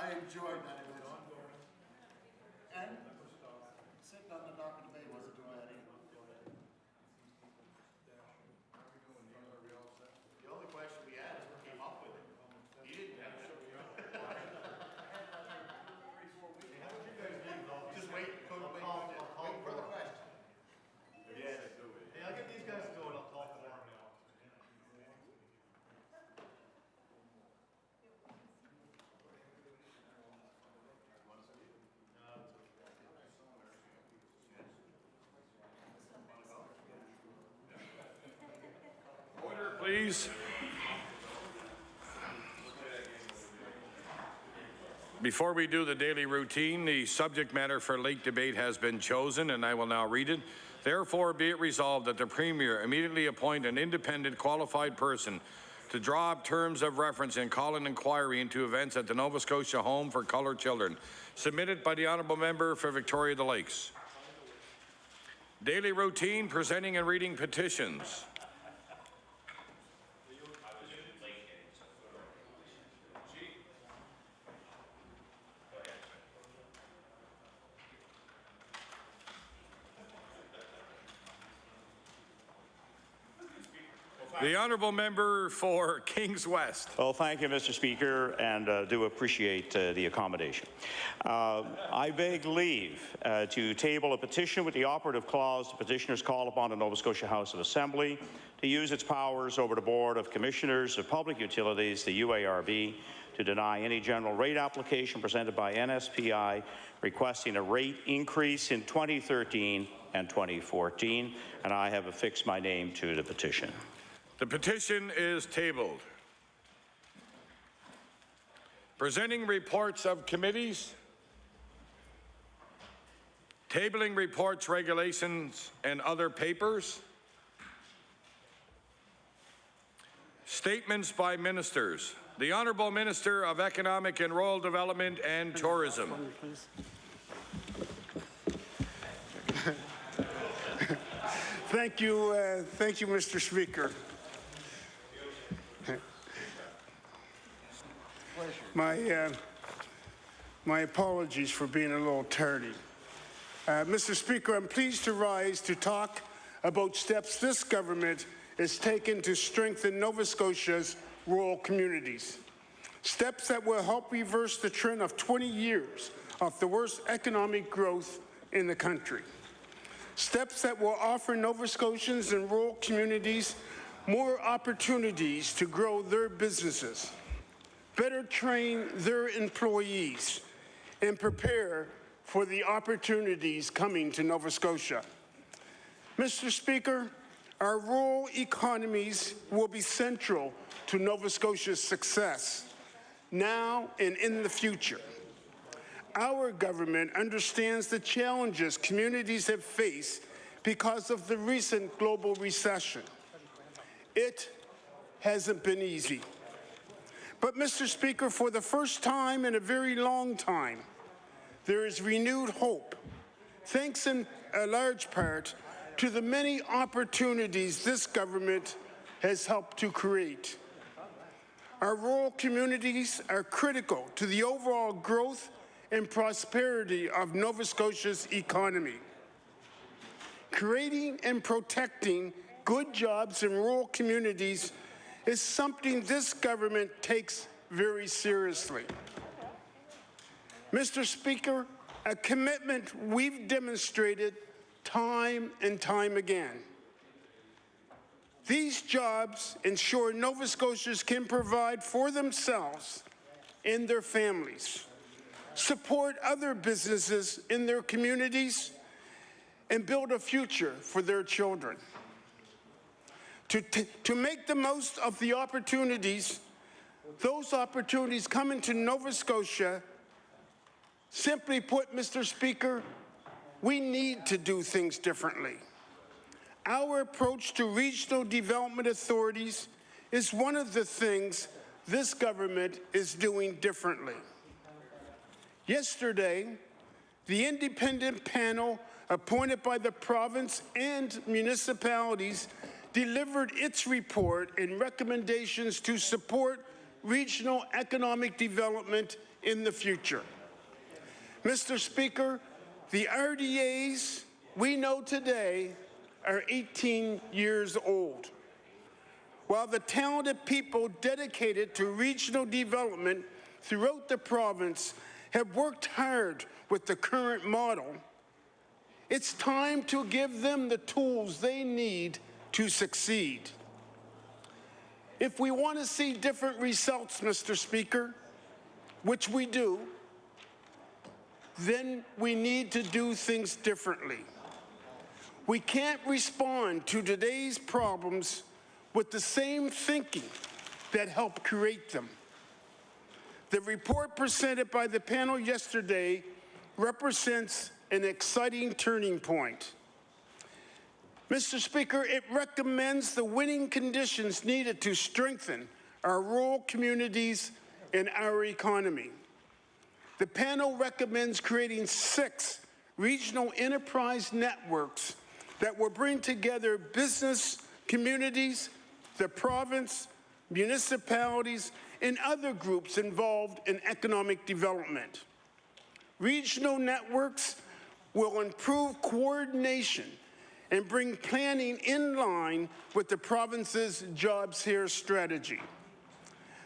I enjoyed that. And sitting on the dock of the bay wasn't too bad either. The only question we had is who came up with it. He didn't have it. Just wait, couldn't wait. Wait for the question. Yes. Hey, I'll get these guys to do it. I'll talk to them now. Order, please. Before we do the daily routine, the subject matter for late debate has been chosen, and I will now read it. Therefore, be it resolved that the Premier immediately appoint an independent qualified person to draw up terms of reference and call an inquiry into events at the Nova Scotia Home for Coloured Children, submitted by the Honourable Member for Victoria the Lakes. Daily routine, presenting and reading petitions. The Honourable Member for Kings West. Well, thank you, Mr. Speaker, and do appreciate the accommodation. I beg leave to table a petition with the operative clause. The petitioners call upon the Nova Scotia House of Assembly to use its powers over the Board of Commissioners of Public Utilities, the UARB, to deny any general rate application presented by NSPI requesting a rate increase in 2013 and 2014, and I have affixed my name to the petition. The petition is tabled. Presenting reports of committees, tabling reports, regulations, and other papers, statements by ministers. The Honourable Minister of Economic and Rural Development and Tourism. Thank you, Mr. Speaker. My apologies for being a little tardy. Mr. Speaker, I'm pleased to rise to talk about steps this government has taken to strengthen Nova Scotia's rural communities. Steps that will help reverse the trend of 20 years of the worst economic growth in the country. Steps that will offer Nova Scotians and rural communities more opportunities to grow their businesses, better train their employees, and prepare for the opportunities coming to Nova Scotia. Mr. Speaker, our rural economies will be central to Nova Scotia's success now and in the future. Our government understands the challenges communities have faced because of the recent global recession. It hasn't been easy. But, Mr. Speaker, for the first time in a very long time, there is renewed hope, thanks in a large part to the many opportunities this government has helped to create. Our rural communities are critical to the overall growth and prosperity of Nova Scotia's economy. Creating and protecting good jobs in rural communities is something this government takes very seriously. Mr. Speaker, a commitment we've demonstrated time and time again. These jobs ensure Nova Scotians can provide for themselves and their families, support other businesses in their communities, and build a future for their children. To make the most of the opportunities, those opportunities coming to Nova Scotia, simply put, Mr. Speaker, we need to do things differently. Our approach to regional development authorities is one of the things this government is doing differently. Yesterday, the independent panel appointed by the province and municipalities delivered its report and recommendations to support regional economic development in the future. Mr. Speaker, the RDAs we know today are 18 years old. While the talented people dedicated to regional development throughout the province have worked hard with the current model, it's time to give them the tools they need to succeed. If we want to see different results, Mr. Speaker, which we do, then we need to do things differently. We can't respond to today's problems with the same thinking that helped create them. The report presented by the panel yesterday represents an exciting turning point. Mr. Speaker, it recommends the winning conditions needed to strengthen our rural communities and our economy. The panel recommends creating 6 regional enterprise networks that will bring together business communities, the province, municipalities, and other groups involved in economic development. Regional networks will improve coordination and bring planning in line with the province's Jobs Here strategy.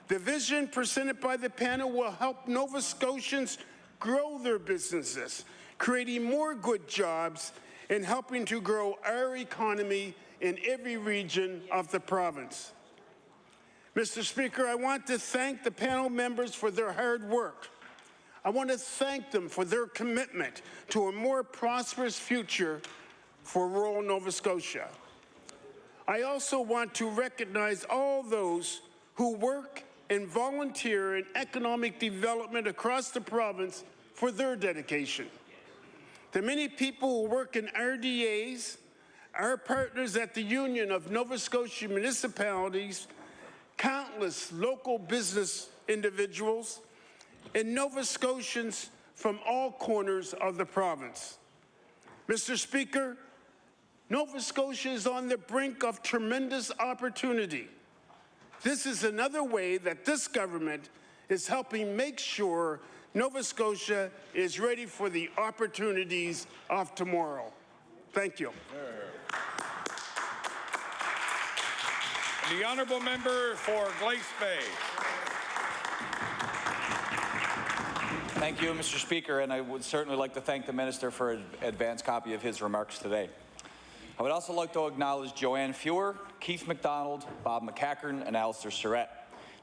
The vision presented by the panel will help Nova Scotians grow their businesses, creating more good jobs and helping to grow our economy in every region of the province. Mr. Speaker, I want to thank the panel members for their hard work. I want to thank them for their commitment to a more prosperous future for rural Nova Scotia. I also want to recognize all those who work and volunteer in economic development across the province for their dedication. The many people who work in RDAs, our partners at the Union of Nova Scotia Municipalities, countless local business individuals, and Nova Scotians from all corners of the province. Mr. Speaker, Nova Scotia is on the brink of tremendous opportunity. This is another way that this government is helping make sure Nova Scotia is ready for the opportunities of tomorrow. Thank you. The honourable member for Glace Bay. Thank you, Mr. Speaker, and I would certainly like to thank the Minister for an advance copy of his remarks today. I would also like to acknowledge Joanne Fewer, Keith McDonald, Bob McCackern, and Alistair Surratt.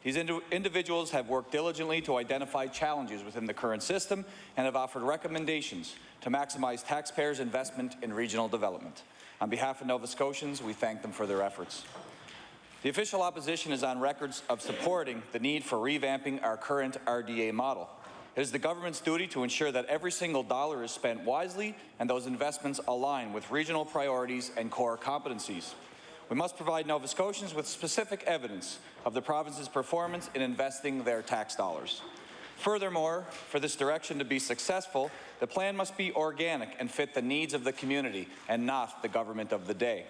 These individuals have worked diligently to identify challenges within the current system and have offered recommendations to maximize taxpayers' investment in regional development. On behalf of Nova Scotians, we thank them for their efforts. The official opposition is on record of supporting the need for revamping our current RDA model. It is the government's duty to ensure that every single dollar is spent wisely and those investments align with regional priorities and core competencies. We must provide Nova Scotians with specific evidence of the province's performance in investing their tax dollars. Furthermore, for this direction to be successful, the plan must be organic and fit the needs of the community and not the government of the day.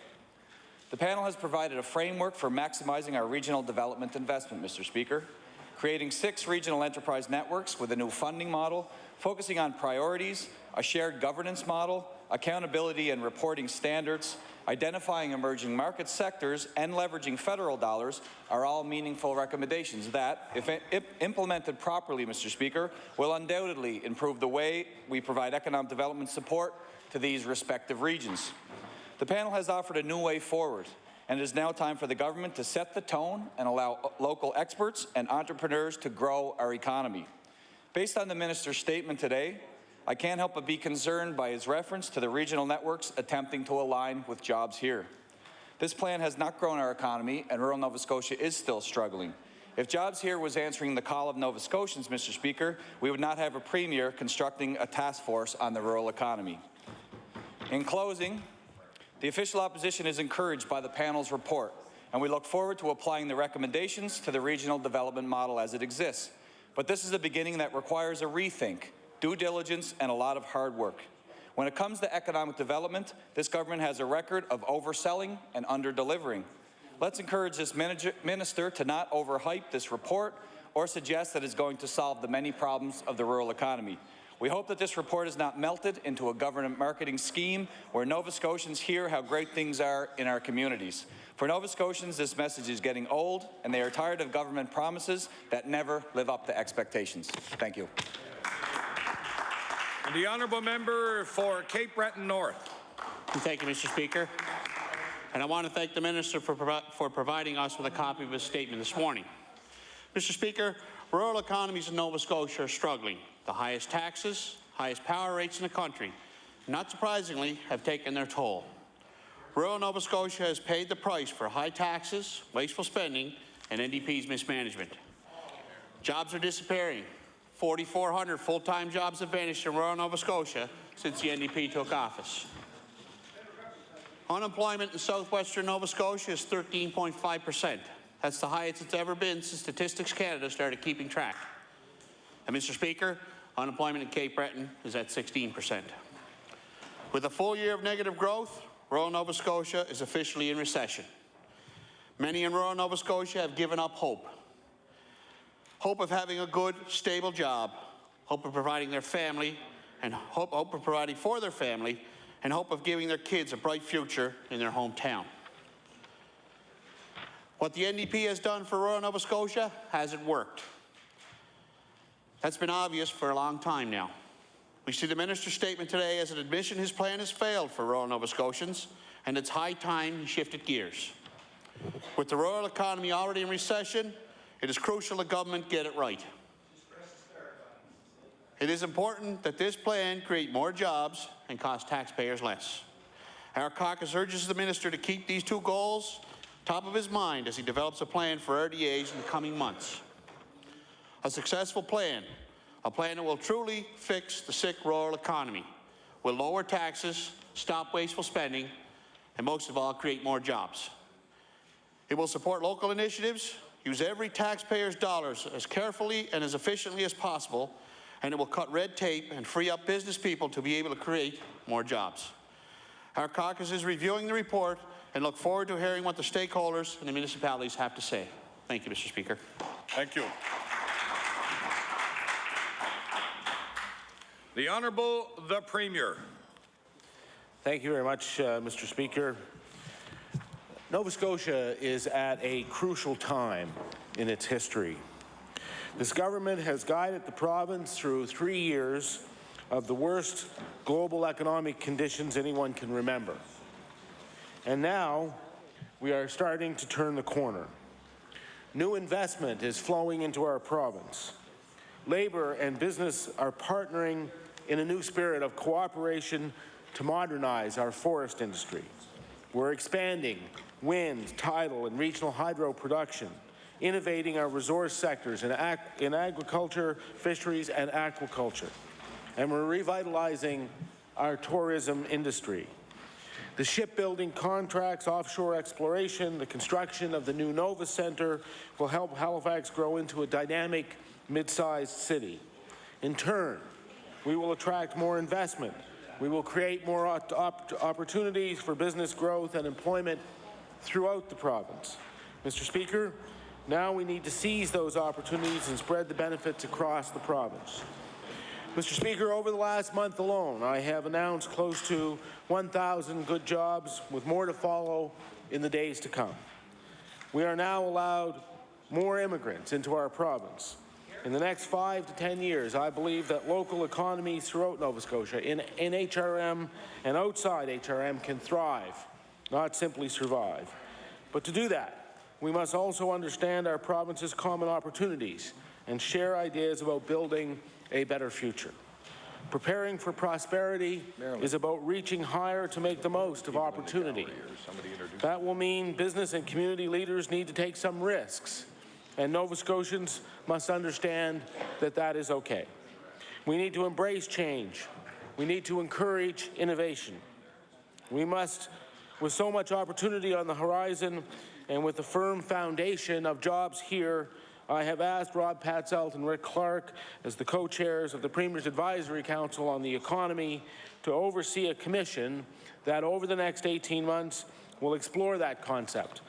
The panel has provided a framework for maximizing our regional development investment, Mr. Speaker, creating 6 regional enterprise networks with a new funding model, focusing on priorities, a shared governance model, accountability and reporting standards, identifying emerging market sectors, and leveraging federal dollars are all meaningful recommendations that, if implemented properly, Mr. Speaker, will undoubtedly improve the way we provide economic development support to these respective regions. The panel has offered a new way forward, and it is now time for the government to set the tone and allow local experts and entrepreneurs to grow our economy. Based on the Minister's statement today, I can't help but be concerned by his reference to the regional networks attempting to align with Jobs Here. This plan has not grown our economy, and rural Nova Scotia is still struggling. If Jobs Here was answering the call of Nova Scotians, Mr. Speaker, we would not have a premier constructing a task force on the rural economy. In closing, the official opposition is encouraged by the panel's report, and we look forward to applying the recommendations to the regional development model as it exists. But this is a beginning that requires a rethink due diligence, and a lot of hard work. When it comes to economic development, this government has a record of overselling and under-delivering. Let's encourage this minister to not overhype this report or suggest that it's going to solve the many problems of the rural economy. We hope that this report is not melted into a government marketing scheme where Nova Scotians hear how great things are in our communities. For Nova Scotians, this message is getting old, and they are tired of government promises that never live up to expectations. Thank you. And the honourable member for Cape Breton North. Thank you, Mr. Speaker. And I want to thank the Minister for providing us with a copy of his statement this morning. Mr. Speaker, rural economies in Nova Scotia are struggling. The highest taxes, highest power rates in the country, not surprisingly, have taken their toll. Rural Nova Scotia has paid the price for high taxes, wasteful spending, and NDP's mismanagement. Jobs are disappearing. 4,400 full-time jobs have vanished in rural Nova Scotia since the NDP took office. Unemployment in southwestern Nova Scotia is 13.5%. That's the highest it's ever been since Statistics Canada started keeping track. And Mr. Speaker, unemployment in Cape Breton is at 16%. With a full year of negative growth, rural Nova Scotia is officially in recession. Many in rural Nova Scotia have given up hope. Hope of having a good, stable job, hope of providing their family, and hope of providing for their family, and hope of giving their kids a bright future in their hometown. What the NDP has done for rural Nova Scotia hasn't worked. That's been obvious for a long time now. We see the minister's statement today as an admission his plan has failed for rural Nova Scotians, and it's high time he shifted gears. With the rural economy already in recession, it is crucial the government get it right. It is important that this plan create more jobs and cost taxpayers less. Our caucus urges the minister to keep these two goals top of his mind as he develops a plan for RDAs in the coming months. A successful plan, a plan that will truly fix the sick rural economy, will lower taxes, stop wasteful spending, and most of all, create more jobs. It will support local initiatives, use every taxpayer's dollars as carefully and as efficiently as possible, and it will cut red tape and free up business people to be able to create more jobs. Our caucus is reviewing the report and look forward to hearing what the stakeholders and the municipalities have to say. Thank you, Mr. Speaker. Thank you. The Honourable the Premier. Thank you very much, Mr. Speaker. Nova Scotia is at a crucial time in its history. This government has guided the province through 3 years of the worst global economic conditions anyone can remember. And now we are starting to turn the corner. New investment is flowing into our province. Labor and business are partnering in a new spirit of cooperation to modernize our forest industry. We're expanding wind, tidal, and regional hydro production, innovating our resource sectors in agriculture, fisheries, and aquaculture. And we're revitalizing our tourism industry. The shipbuilding contracts, offshore exploration, the construction of the new Nova Centre will help Halifax grow into a dynamic, mid-sized city. In turn, we will attract more investment. We will create more opportunities for business growth and employment throughout the province. Mr. Speaker, now we need to seize those opportunities and spread the benefits across the province. Mr. Speaker, over the last month alone, I have announced close to 1,000 good jobs, with more to follow in the days to come. We are now allowed more immigrants into our province. In the next 5 to 10 years, I believe that local economies throughout Nova Scotia, in HRM and outside HRM, can thrive, not simply survive. But to do that, we must also understand our province's common opportunities and share ideas about building a better future. Preparing for prosperity is about reaching higher to make the most of opportunity. That will mean business and community leaders need to take some risks, and Nova Scotians must understand that that is okay. We need to embrace change. We need to encourage innovation. We must, with so much opportunity on the horizon and with the firm foundation of jobs here, I have asked Rob Patzelt and Rick Clark, as the co-chairs of the Premier's Advisory Council on the Economy, to oversee a commission that over the next 18 months will explore that concept.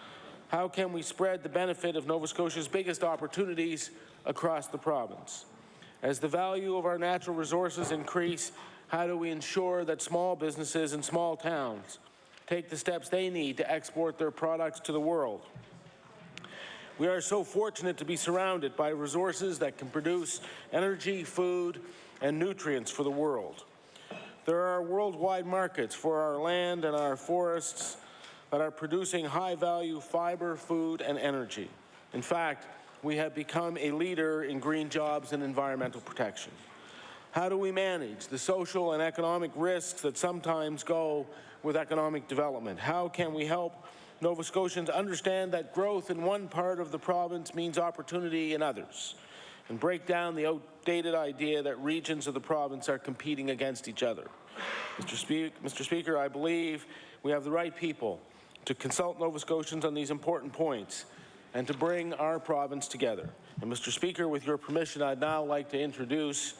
How can we spread the benefit of Nova Scotia's biggest opportunities across the province? As the value of our natural resources increase, how do we ensure that small businesses in small towns take the steps they need to export their products to the world? We are so fortunate to be surrounded by resources that can produce energy, food, and nutrients for the world. There are worldwide markets for our land and our forests that are producing high-value fiber, food, and energy. In fact, we have become a leader in green jobs and environmental protection. How do we manage the social and economic risks that sometimes go with economic development? How can we help Nova Scotians understand that growth in one part of the province means opportunity in others, and break down the outdated idea that regions of the province are competing against each other? Mr. Speaker, I believe we have the right people to consult Nova Scotians on these important points and to bring our province together. And Mr. Speaker, with your permission, I'd now like to introduce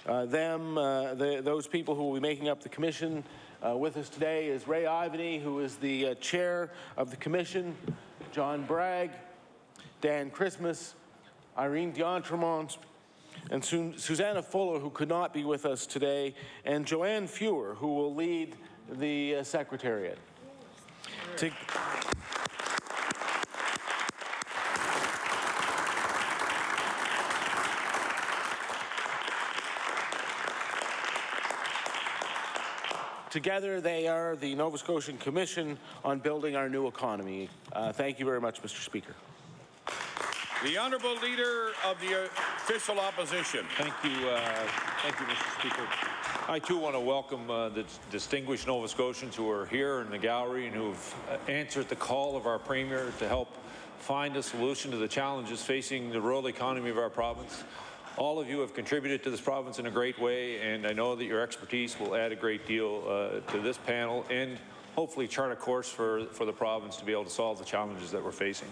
those people who will be making up the commission. With us today is Ray Ivany, who is the chair of the commission, John Bragg, Dan Christmas, Irene D'Entremont, and Susanna Fuller, who could not be with us today, and Joanne Fewer, who will lead the secretariat. Together, they are the Nova Scotian Commission on Building Our New Economy. Thank you very much, Mr. Speaker. The Honourable Leader of the Official Opposition. Thank you, Mr. Speaker. I too want to welcome the distinguished Nova Scotians who are here in the gallery and who have answered the call of our Premier to help find a solution to the challenges facing the rural economy of our province. All of you have contributed to this province in a great way, and I know that your expertise will add a great deal to this panel and hopefully chart a course for the province to be able to solve the challenges that we're facing.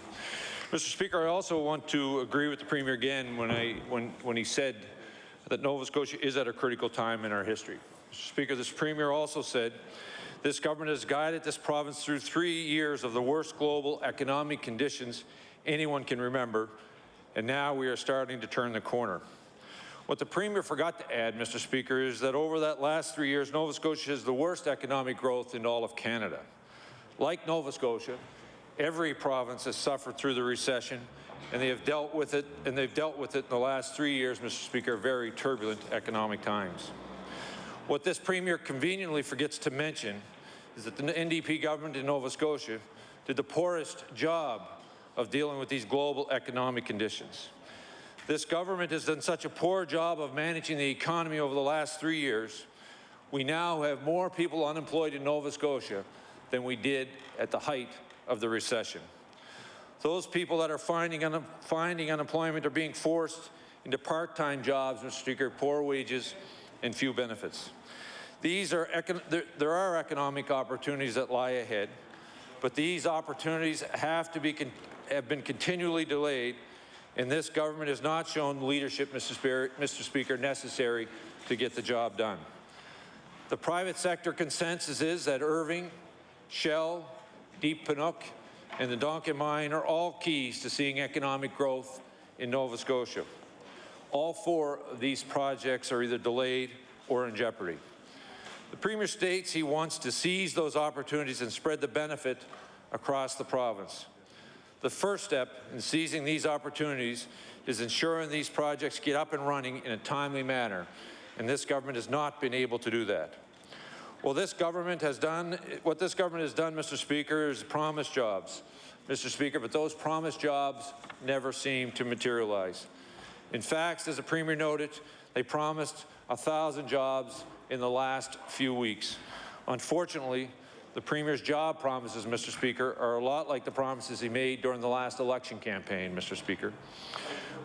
Mr. Speaker, I also want to agree with the Premier again when he said that Nova Scotia is at a critical time in our history. Mr. Speaker, this Premier also said this government has guided this province through 3 years of the worst global economic conditions anyone can remember, and now we are starting to turn the corner. What the Premier forgot to add, Mr. Speaker, is that over that last 3 years, Nova Scotia has the worst economic growth in all of Canada. Like Nova Scotia, every province has suffered through the recession, and they have dealt with it, in the last 3 years, Mr. Speaker, very turbulent economic times. What this Premier conveniently forgets to mention is that the NDP government in Nova Scotia did the poorest job of dealing with these global economic conditions. This government has done such a poor job of managing the economy over the last 3 years, we now have more people unemployed in Nova Scotia than we did at the height of the recession. Those people that are finding unemployment are being forced into part-time jobs, Mr. Speaker, poor wages and few benefits. There are economic opportunities that lie ahead, but these opportunities have been continually delayed, and this government has not shown the leadership, Mr. Speaker, necessary to get the job done. The private sector consensus is that Irving, Shell, Deep Panuck, and the Donkin Mine are all keys to seeing economic growth in Nova Scotia. All 4 of these projects are either delayed or in jeopardy. The Premier states he wants to seize those opportunities and spread the benefit across the province. The first step in seizing these opportunities is ensuring these projects get up and running in a timely manner, and this government has not been able to do that. What this government has done, Mr. Speaker, is promise jobs, Mr. Speaker, but those promised jobs never seem to materialize. In fact, as the Premier noted, they promised 1,000 jobs in the last few weeks. Unfortunately, the Premier's job promises, Mr. Speaker, are a lot like the promises he made during the last election campaign, Mr. Speaker.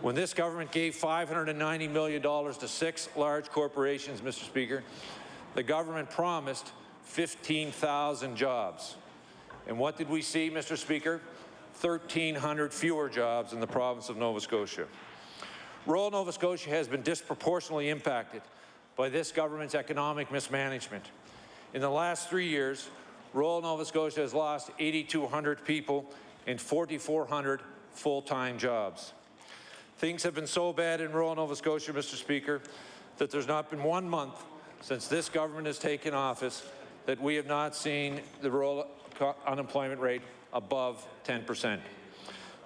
When this government gave $590 million to 6 large corporations, Mr. Speaker, the government promised 15,000 jobs. And what did we see, Mr. Speaker? 1,300 fewer jobs in the province of Nova Scotia. Rural Nova Scotia has been disproportionately impacted by this government's economic mismanagement. In the last 3 years, rural Nova Scotia has lost 8,200 people and 4,400 full-time jobs. Things have been so bad in rural Nova Scotia, Mr. Speaker, that there's not been 1 month since this government has taken office that we have not seen the rural unemployment rate above 10%.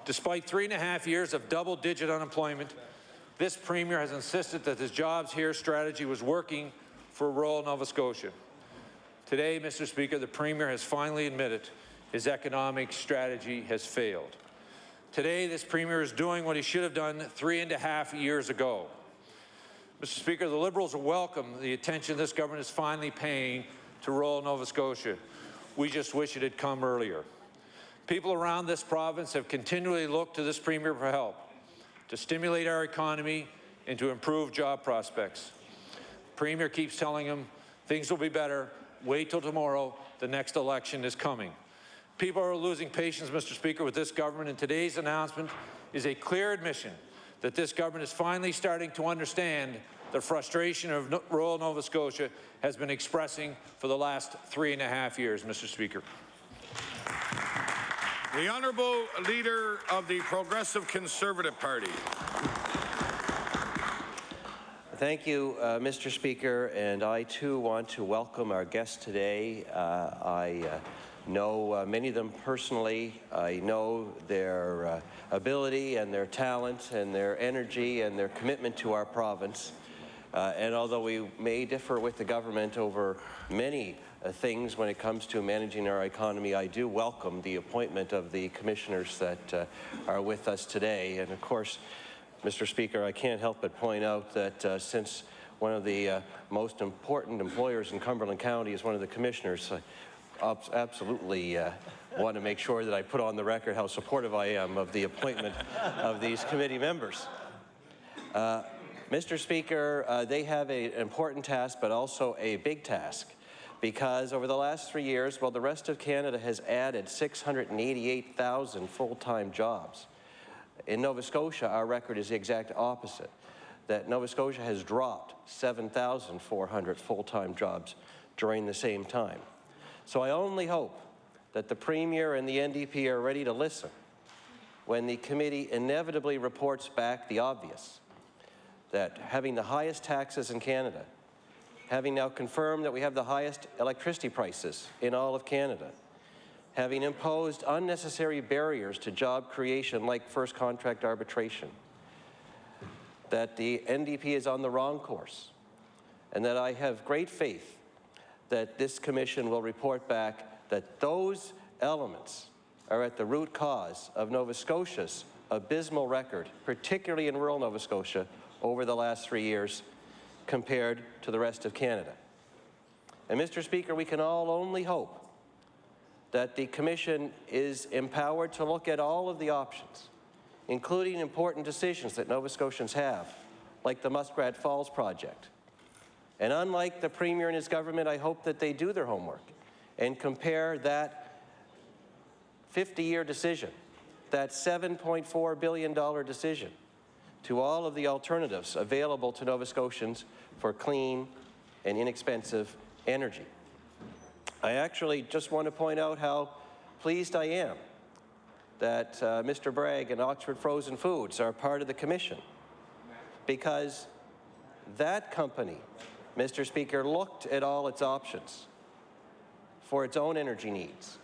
Despite 3.5 years of double-digit unemployment, this Premier has insisted that his Jobs Here strategy was working for rural Nova Scotia. Today, Mr. Speaker, the Premier has finally admitted his economic strategy has failed. Today, this Premier is doing what he should have done 3.5 years ago. Mr. Speaker, the Liberals welcome the attention this government is finally paying to rural Nova Scotia. We just wish it had come earlier. People around this province have continually looked to this Premier for help, to stimulate our economy and to improve job prospects. The Premier keeps telling them things will be better. Wait till tomorrow. The next election is coming. People are losing patience, Mr. Speaker, with this government, and today's announcement is a clear admission that this government is finally starting to understand the frustration of rural Nova Scotia has been expressing for the last 3.5 years, Mr. Speaker. The Honourable Leader of the Progressive Conservative Party. Thank you, Mr. Speaker, and I too want to welcome our guests today. I know many of them personally. I know their ability and their talent and their energy and their commitment to our province. And although we may differ with the government over many things when it comes to managing our economy, I do welcome the appointment of the commissioners that are with us today. And of course, Mr. Speaker, I can't help but point out that since one of the most important employers in Cumberland County is one of the commissioners, I absolutely want to make sure that I put on the record how supportive I am of the appointment of these committee members. Mr. Speaker, they have an important task, but also a big task, because over the last 3 years, while the rest of Canada has added 688,000 full-time jobs, in Nova Scotia, our record is the exact opposite, that Nova Scotia has dropped 7,400 full-time jobs during the same time. So I only hope that the Premier and the NDP are ready to listen when the committee inevitably reports back the obvious, that having the highest taxes in Canada, having now confirmed that we have the highest electricity prices in all of Canada, having imposed unnecessary barriers to job creation like first contract arbitration, that the NDP is on the wrong course, and that I have great faith that this commission will report back that those elements are at the root cause of Nova Scotia's abysmal record, particularly in rural Nova Scotia, over the last 3 years compared to the rest of Canada. And Mr. Speaker, we can all only hope that the Commission is empowered to look at all of the options, including important decisions that Nova Scotians have, like the Muskrat Falls project. And unlike the Premier and his government, I hope that they do their homework and compare that 50-year decision, that $7.4 billion decision, to all of the alternatives available to Nova Scotians for clean and inexpensive energy. I actually just want to point out how pleased I am that Mr. Bragg and Oxford Frozen Foods are part of the commission, because that company, Mr. Speaker, looked at all its options for its own energy needs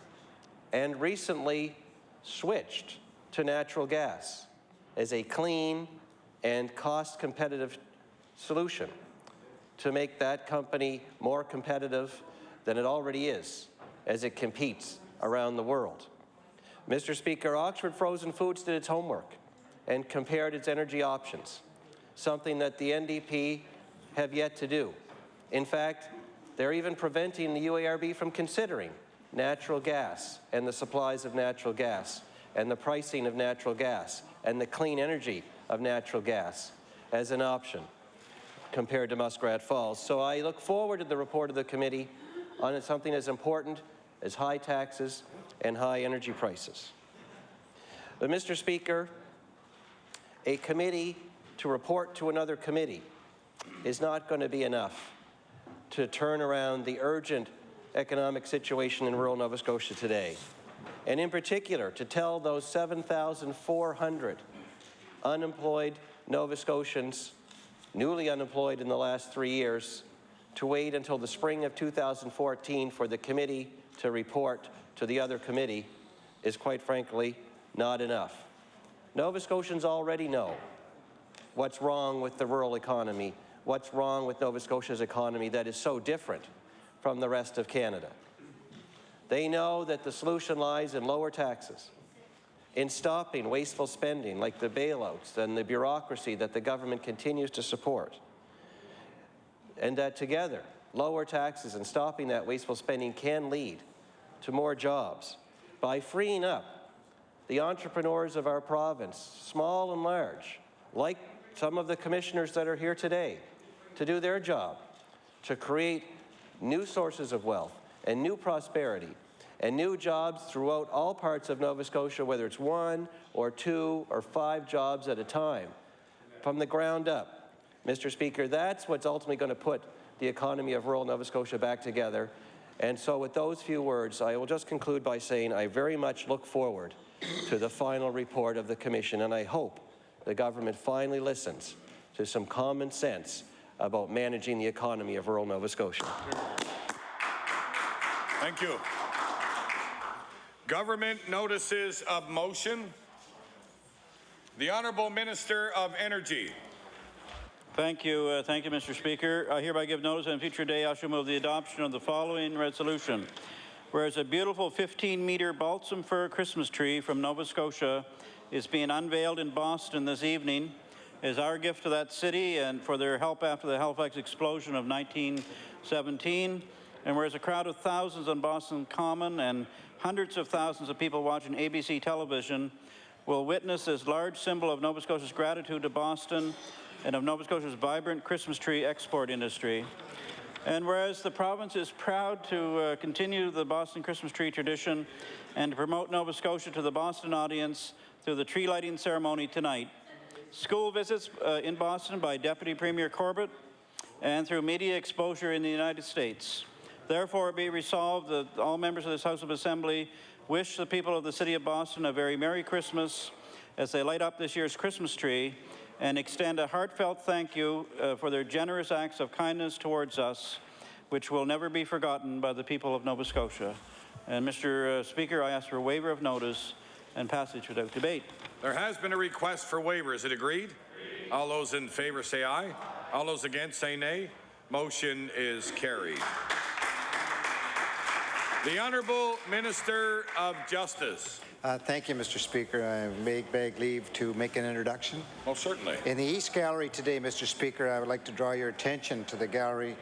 and recently switched to natural gas as a clean and cost-competitive solution to make that company more competitive than it already is as it competes around the world. Mr. Speaker, Oxford Frozen Foods did its homework and compared its energy options, something that the NDP have yet to do. In fact, they're even preventing the UARB from considering natural gas and the supplies of natural gas and the pricing of natural gas and the clean energy of natural gas as an option compared to Muskrat Falls. So I look forward to the report of the committee on something as important as high taxes and high energy prices. But, Mr. Speaker, a committee to report to another committee is not going to be enough to turn around the urgent economic situation in rural Nova Scotia today. And in particular, to tell those 7,400 unemployed Nova Scotians, newly unemployed in the last 3 years, to wait until the spring of 2014 for the committee to report to the other committee is, quite frankly, not enough. Nova Scotians already know what's wrong with the rural economy, what's wrong with Nova Scotia's economy that is so different from the rest of Canada. They know that the solution lies in lower taxes, in stopping wasteful spending like the bailouts and the bureaucracy that the government continues to support, and that together, lower taxes and stopping that wasteful spending can lead to more jobs by freeing up the entrepreneurs of our province, small and large, like some of the commissioners that are here today, to do their job, to create new sources of wealth and new prosperity and new jobs throughout all parts of Nova Scotia, whether it's 1 or 2 or 5 jobs at a time, from the ground up. Mr. Speaker, that's what's ultimately going to put the economy of rural Nova Scotia back together. And so with those few words, I will just conclude by saying I very much look forward to the final report of the Commission, and I hope the government finally listens to some common sense about managing the economy of rural Nova Scotia. Thank you. Government notices of motion. The Honourable Minister of Energy. Thank you, Mr. Speaker. I hereby give notice on a future day I shall move the adoption of the following resolution. Whereas a beautiful 15-metre balsam fir Christmas tree from Nova Scotia is being unveiled in Boston this evening as our gift to that city and for their help after the Halifax explosion of 1917. And whereas a crowd of thousands on Boston Common and hundreds of thousands of people watching ABC television will witness this large symbol of Nova Scotia's gratitude to Boston and of Nova Scotia's vibrant Christmas tree export industry. And whereas the province is proud to continue the Boston Christmas tree tradition and to promote Nova Scotia to the Boston audience through the tree lighting ceremony tonight, school visits in Boston by Deputy Premier Corbett, and through media exposure in the United States. Therefore, it be resolved that all members of this House of Assembly wish the people of the City of Boston a very Merry Christmas as they light up this year's Christmas tree, and extend a heartfelt thank you for their generous acts of kindness towards us, which will never be forgotten by the people of Nova Scotia. And Mr. Speaker, I ask for a waiver of notice and passage without debate. There has been a request for waiver. Is it agreed? All those in favour say aye. All those against say nay. Motion is carried. The Honourable Minister of Justice. Thank you, Mr. Speaker. I beg leave to make an introduction. Most certainly. In the East Gallery today, Mr. Speaker, I would like to draw your attention to the gallery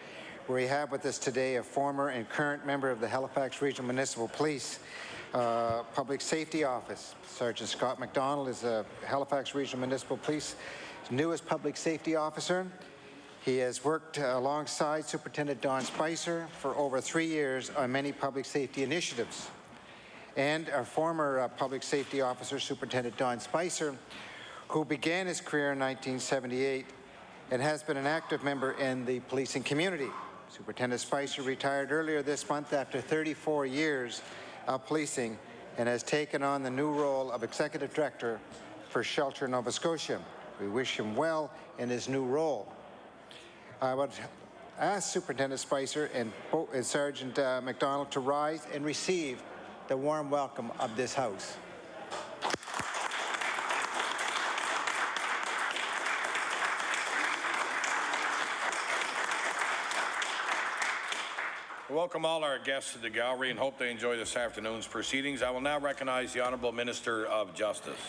where we have with us today a former and current member of the Halifax Regional Municipal Police Public Safety Office. Sergeant Scott MacDonald is the Halifax Regional Municipal Police's newest public safety officer. He has worked alongside Superintendent Don Spicer for over 3 years on many public safety initiatives. And our former public safety officer, Superintendent Don Spicer, who began his career in 1978 and has been an active member in the policing community. Superintendent Spicer retired earlier this month after 34 years of policing and has taken on the new role of Executive Director for Shelter Nova Scotia. We wish him well in his new role. I would ask Superintendent Spicer and Sergeant MacDonald to rise and receive the warm welcome of this House. Welcome all our guests to the gallery and hope they enjoy this afternoon's proceedings. I will now recognize the Honourable Minister of Justice.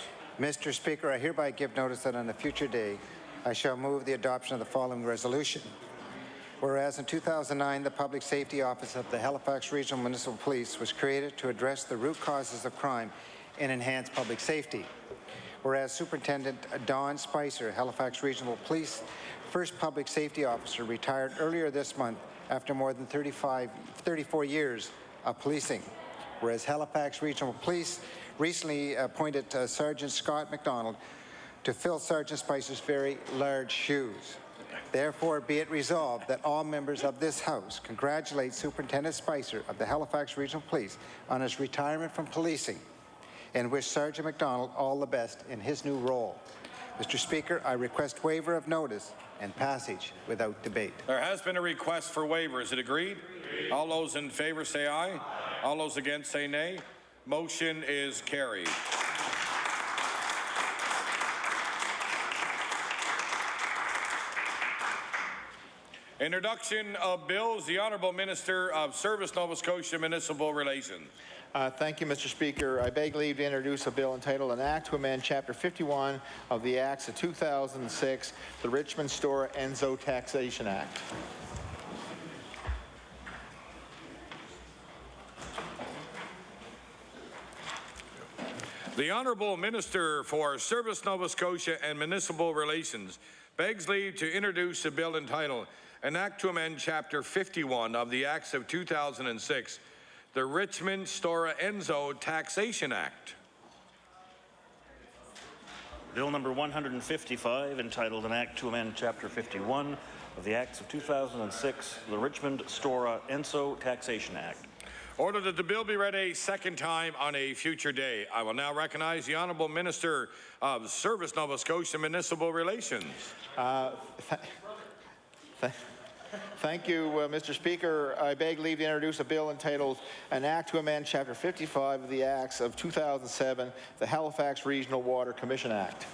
Mr. Speaker, I hereby give notice that on a future day I shall move the adoption of the following resolution. Whereas in 2009, the Public Safety Office of the Halifax Regional Municipal Police was created to address the root causes of crime and enhance public safety. Whereas Superintendent Don Spicer, Halifax Regional Police first public safety officer, retired earlier this month after more than 34 years of policing. Whereas Halifax Regional Police recently appointed Sergeant Scott MacDonald to fill Sergeant Spicer's very large shoes. Therefore, be it resolved that all members of this House congratulate Superintendent Spicer of the Halifax Regional Police on his retirement from policing and wish Sergeant MacDonald all the best in his new role. Mr. Speaker, I request waiver of notice and passage without debate. There has been a request for waiver. Is it agreed? All those in favor say aye. All those against say nay. Motion is carried. Introduction of bills. The Honourable Minister of Service, Nova Scotia Municipal Relations. Thank you, Mr. Speaker. I beg leave to introduce a bill entitled An Act to Amend Chapter 51 of the Acts of 2006, the Richmond Store Enzo Taxation Act. The Honourable Minister for Service, Nova Scotia and Municipal Relations begs leave to introduce a bill entitled An Act to Amend Chapter 51 of the Acts of 2006, the Richmond Store Enzo Taxation Act. Bill number 155, entitled An Act to Amend Chapter 51 of the Acts of 2006, the Richmond Store Enzo Taxation Act. Order that the bill be read a second time on a future day. I will now recognize the Honourable Minister of Service, Nova Scotia Municipal Relations. Thank you, Mr. Speaker. I beg leave to introduce a bill entitled An Act to Amend Chapter 55 of the Acts of 2007, the Halifax Regional Water Commission Act.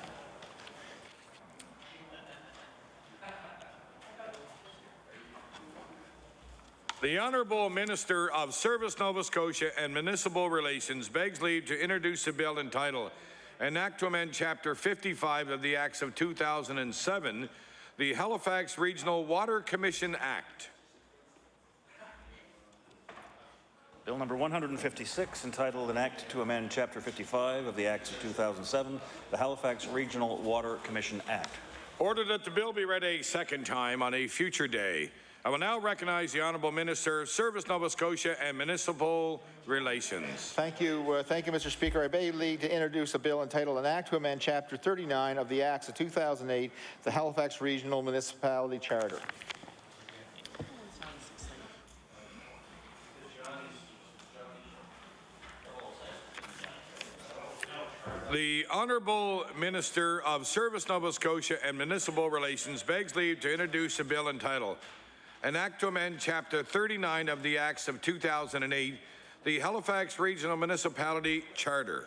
The Honourable Minister of Service, Nova Scotia and Municipal Relations begs leave to introduce a bill entitled An Act to Amend Chapter 55 of the Acts of 2007, the Halifax Regional Water Commission Act. Bill number 156, entitled An Act to Amend Chapter 55 of the Acts of 2007, the Halifax Regional Water Commission Act. Order that the bill be read a second time on a future day. I will now recognize the Honourable Minister of Service, Nova Scotia and Municipal Relations. Thank you, Mr. Speaker. I beg leave to introduce a bill entitled An Act to Amend Chapter 39 of the Acts of 2008, the Halifax Regional Municipality Charter. The Honourable Minister of Service, Nova Scotia and Municipal Relations begs leave to introduce a bill entitled An Act to Amend Chapter 39 of the Acts of 2008, the Halifax Regional Municipality Charter.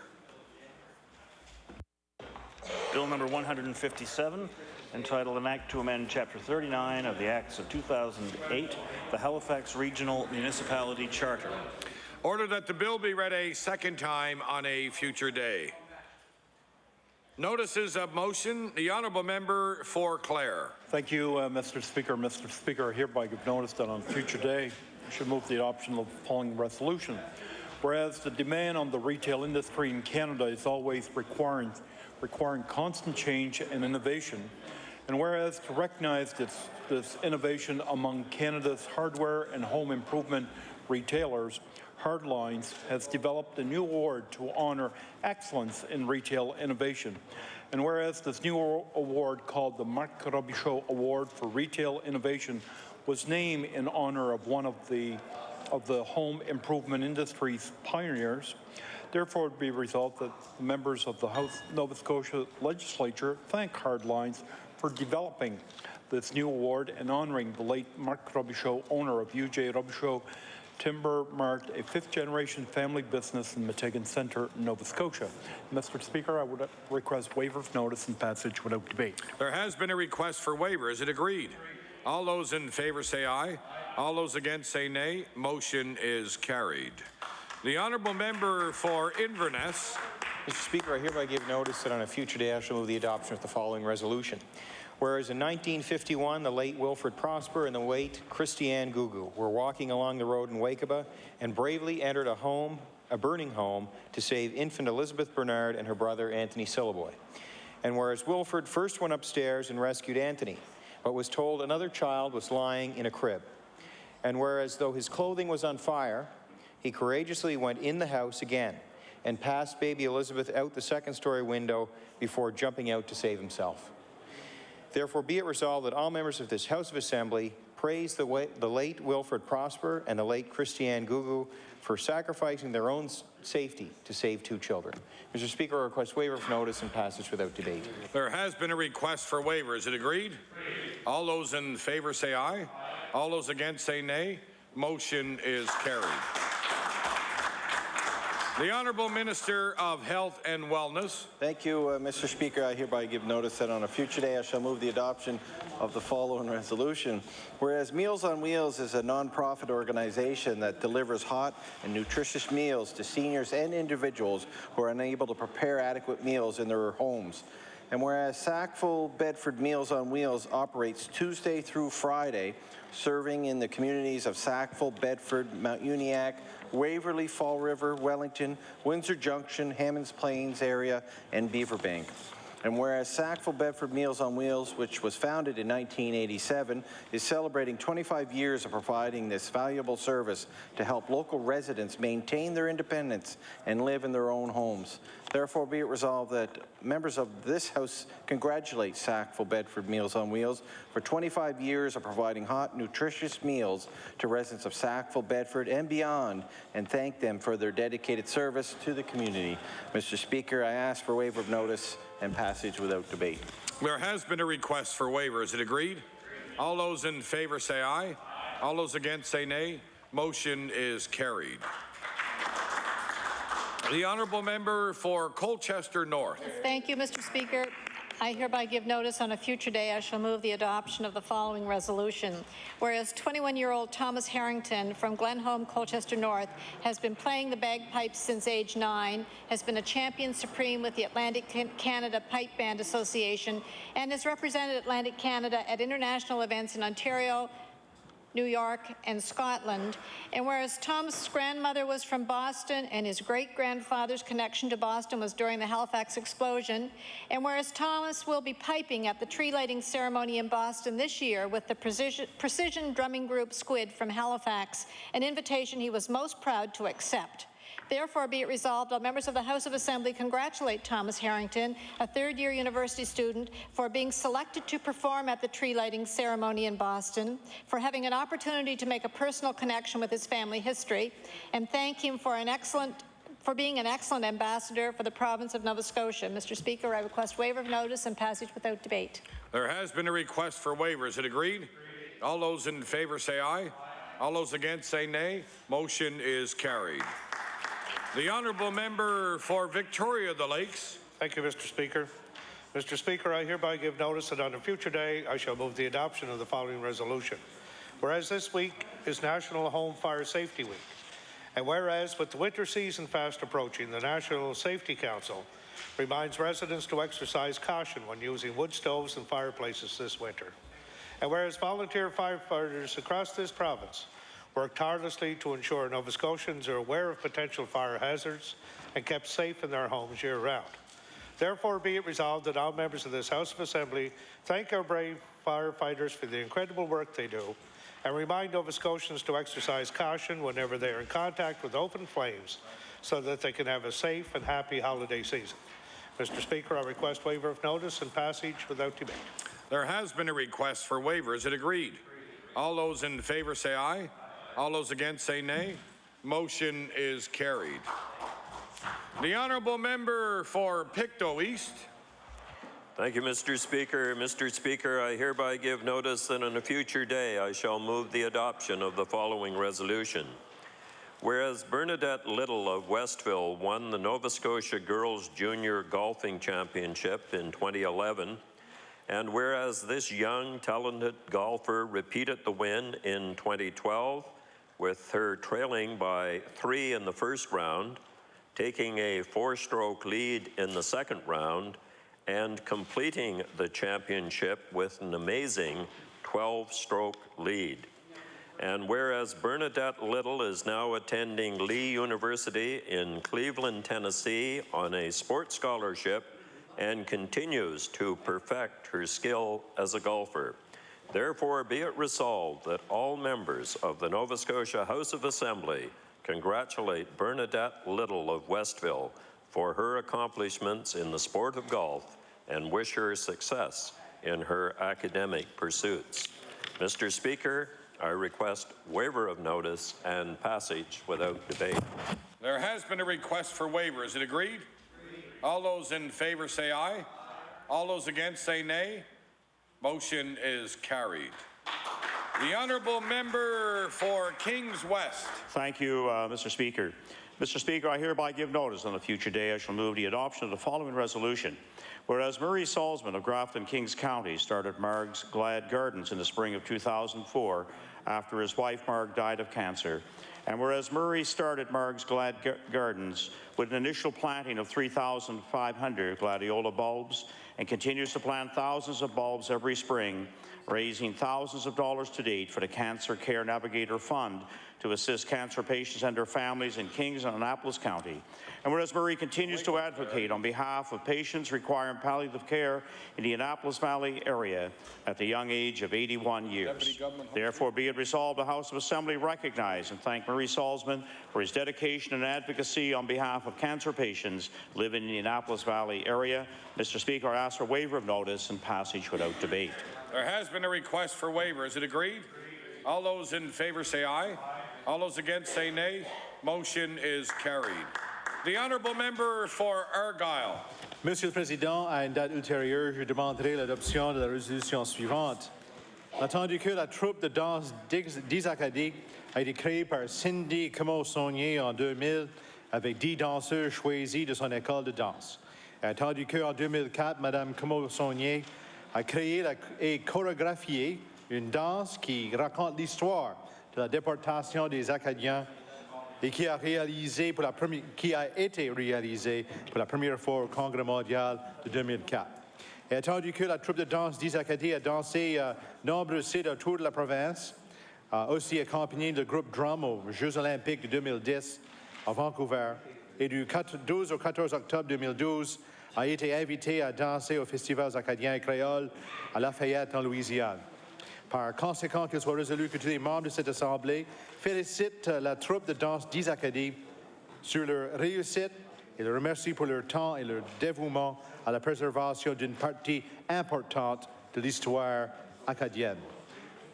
Bill number 157, entitled An Act to Amend Chapter 39 of the Acts of 2008, the Halifax Regional Municipality Charter. Order that the bill be read a second time on a future day. Notices of motion. The Honourable Member for Clare. Thank you, Mr. Speaker. Mr. Speaker, I hereby give notice that on a future day I should move the adoption of the following resolution. Whereas the demand on the retail industry in Canada is always requiring constant change and innovation, and whereas to recognize this innovation among Canada's hardware and home improvement retailers, Hardlines has developed a new award to honor excellence in retail innovation. And whereas this new award, called the Marc Robichaud Award for Retail Innovation, was named in honor of one of the home improvement industry's pioneers, therefore it be resolved that the members of the House Nova Scotia Legislature thank Hardlines for developing this new award and honoring the late Marc Robichaud, owner of UJ Robichaud Timber Mart, a fifth-generation family business in Meteghan Centre, Nova Scotia. Mr. Speaker, I would request waiver of notice and passage without debate. There has been a request for waiver. Is it agreed? All those in favour say aye. All those against say nay. Motion is carried. The Honourable Member for Inverness. Mr. Speaker, I hereby give notice that on a future day I shall move the adoption of the following resolution. Whereas in 1951, the late Wilfred Prosper and the late Christiane Gugu were walking along the road in Wakeba and bravely entered a burning home to save infant Elizabeth Bernard and her brother Anthony Sillaboy. And whereas Wilfred first went upstairs and rescued Anthony, but was told another child was lying in a crib. And whereas though his clothing was on fire, he courageously went in the house again and passed baby Elizabeth out the second-story window before jumping out to save himself. Therefore, be it resolved that all members of this House of Assembly praise the late Wilfred Prosper and the late Christiane Gugu for sacrificing their own safety to save 2 children. Mr. Speaker, I request waiver of notice and passage without debate. There has been a request for waiver. Is it agreed? All those in favour say aye. All those against say nay. Motion is carried. The Honourable Minister of Health and Wellness. Thank you, Mr. Speaker. I hereby give notice that on a future day I shall move the adoption of the following resolution. Whereas Meals on Wheels is a non-profit organization that delivers hot and nutritious meals to seniors and individuals who are unable to prepare adequate meals in their homes. And whereas Sackville Bedford Meals on Wheels operates Tuesday through Friday, serving in the communities of Sackville, Bedford, Mount Uniacke, Waverley, Fall River, Wellington, Windsor Junction, Hammonds Plains area, and Beaverbank. And whereas Sackville Bedford Meals on Wheels, which was founded in 1987, is celebrating 25 years of providing this valuable service to help local residents maintain their independence and live in their own homes. Therefore, be it resolved that members of this House congratulate Sackville Bedford Meals on Wheels for 25 years of providing hot, nutritious meals to residents of Sackville, Bedford, and beyond, and thank them for their dedicated service to the community. Mr. Speaker, I ask for waiver of notice and passage without debate. There has been a request for waiver. Is it agreed? All those in favour say aye. All those against say nay. Motion is carried. The Honourable Member for Colchester North. Thank you, Mr. Speaker. I hereby give notice on a future day I shall move the adoption of the following resolution. Whereas 21-year-old Thomas Harrington from Glenholm, Colchester North has been playing the bagpipes since age 9, has been a champion supreme with the Atlantic Canada Pipe Band Association, and has represented Atlantic Canada at international events in Ontario, New York, and Scotland. And whereas Tom's grandmother was from Boston and his great-grandfather's connection to Boston was during the Halifax explosion, and whereas Thomas will be piping at the tree lighting ceremony in Boston this year with the precision drumming group Squid from Halifax, an invitation he was most proud to accept. Therefore, be it resolved, all members of the House of Assembly congratulate Thomas Harrington, a third-year university student, for being selected to perform at the tree lighting ceremony in Boston, for having an opportunity to make a personal connection with his family history, and thank him for being an excellent ambassador for the province of Nova Scotia. Mr. Speaker, I request waiver of notice and passage without debate. There has been a request for waiver. Is it agreed? All those in favour say aye. All those against say nay. Motion is carried. The Honourable Member for Victoria the Lakes. Thank you, Mr. Speaker. Mr. Speaker, I hereby give notice that on a future day I shall move the adoption of the following resolution. Whereas this week is National Home Fire Safety Week, and whereas with the winter season fast approaching, the National Safety Council reminds residents to exercise caution when using wood stoves and fireplaces this winter. And whereas volunteer firefighters across this province work tirelessly to ensure Nova Scotians are aware of potential fire hazards and kept safe in their homes year-round. Therefore, be it resolved that all members of this House of Assembly thank our brave firefighters for the incredible work they do and remind Nova Scotians to exercise caution whenever they are in contact with open flames so that they can have a safe and happy holiday season. Mr. Speaker, I request waiver of notice and passage without debate. There has been a request for waiver. Is it agreed? All those in favour say aye. All those against say nay. Motion is carried. The Honourable Member for Pictou East. Thank you, Mr. Speaker. Mr. Speaker, I hereby give notice that on a future day I shall move the adoption of the following resolution. Whereas Bernadette Little of Westville won the Nova Scotia Girls Junior Golfing Championship in 2011, and whereas this young, talented golfer repeated the win in 2012, with her trailing by 3 in the first round, taking a 4-stroke lead in the second round, and completing the championship with an amazing 12-stroke lead. And whereas Bernadette Little is now attending Lee University in Cleveland, Tennessee on a sports scholarship and continues to perfect her skill as a golfer. Therefore, be it resolved that all members of the Nova Scotia House of Assembly congratulate Bernadette Little of Westville for her accomplishments in the sport of golf and wish her success in her academic pursuits. Mr. Speaker, I request waiver of notice and passage without debate. There has been a request for waiver. Is it agreed? All those in favor say aye. All those against say nay. Motion is carried. The honourable member for Kings West. Thank you, Mr. Speaker. Mr. Speaker, I hereby give notice on a future day I shall move the adoption of the following resolution. Whereas Murray Salzman of Grafton Kings County started Marg's Glad Gardens in the spring of 2004 after his wife Marg died of cancer. And whereas Murray started Marg's Glad Gardens with an initial planting of 3,500 gladiola bulbs and continues to plant thousands of bulbs every spring, raising thousands of dollars to date for the Cancer Care Navigator Fund to assist cancer patients and their families in Kings and Annapolis County. And whereas Murray continues to advocate on behalf of patients requiring palliative care in the Annapolis Valley area at the young age of 81 years. Therefore, be it resolved, the House of Assembly recognize and thank Murray Salzman for his dedication and advocacy on behalf of cancer patients living in the Annapolis Valley area. Mr. Speaker, I ask for waiver of notice and passage without debate. There has been a request for waiver. Is it agreed? All those in favor say aye. All those against say nay. Motion is carried. The honourable member for Argyle. Monsieur le Président, à une date ultérieure, je demanderai l'adoption de la résolution suivante. Attendu que la troupe de danse d'Isacadie a été créée par Cindy Comeau-Saunier en 2000 avec 10 danseurs choisis de son école de danse. Attendu qu'en 2004, Mme Comeau-Saunier a créé et chorégraphié une danse qui raconte l'histoire de la déportation des Acadiens et qui a été réalisée pour la première fois au Congrès mondial de 2004. Et attendu que la troupe de danse d'Isacadie a dansé nombreux sites autour de la province, aussi accompagné du groupe Drum aux Jeux olympiques de 2010 à Vancouver, et du 12 au 14 octobre 2012, a été invité à danser au Festival acadien et créole à Lafayette en Louisiane. Par conséquent, qu'il soit résolu que tous les membres de cette Assemblée félicitent la troupe de danse d'Isacadie sur leur réussite et le remercient pour leur temps et leur dévouement à la préservation d'une partie importante de l'histoire acadienne.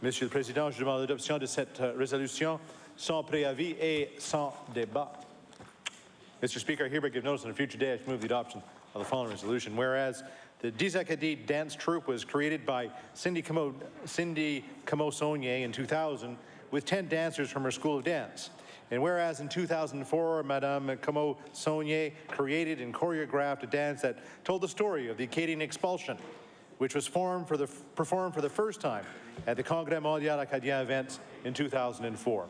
Monsieur le Président, je demande l'adoption de cette résolution sans préavis et sans débat. Mr. Speaker, I hereby give notice on a future day I move the adoption of the following resolution. Whereas the Dizakadi dance troupe was created by Cindy Comeau-Saunier in 2000 with 10 dancers from her school of dance. And whereas in 2004, Madame Comeau-Saunier created and choreographed a dance that told the story of the Acadian expulsion, which was performed for the first time at the Congrès Mondial Acadien events in 2004.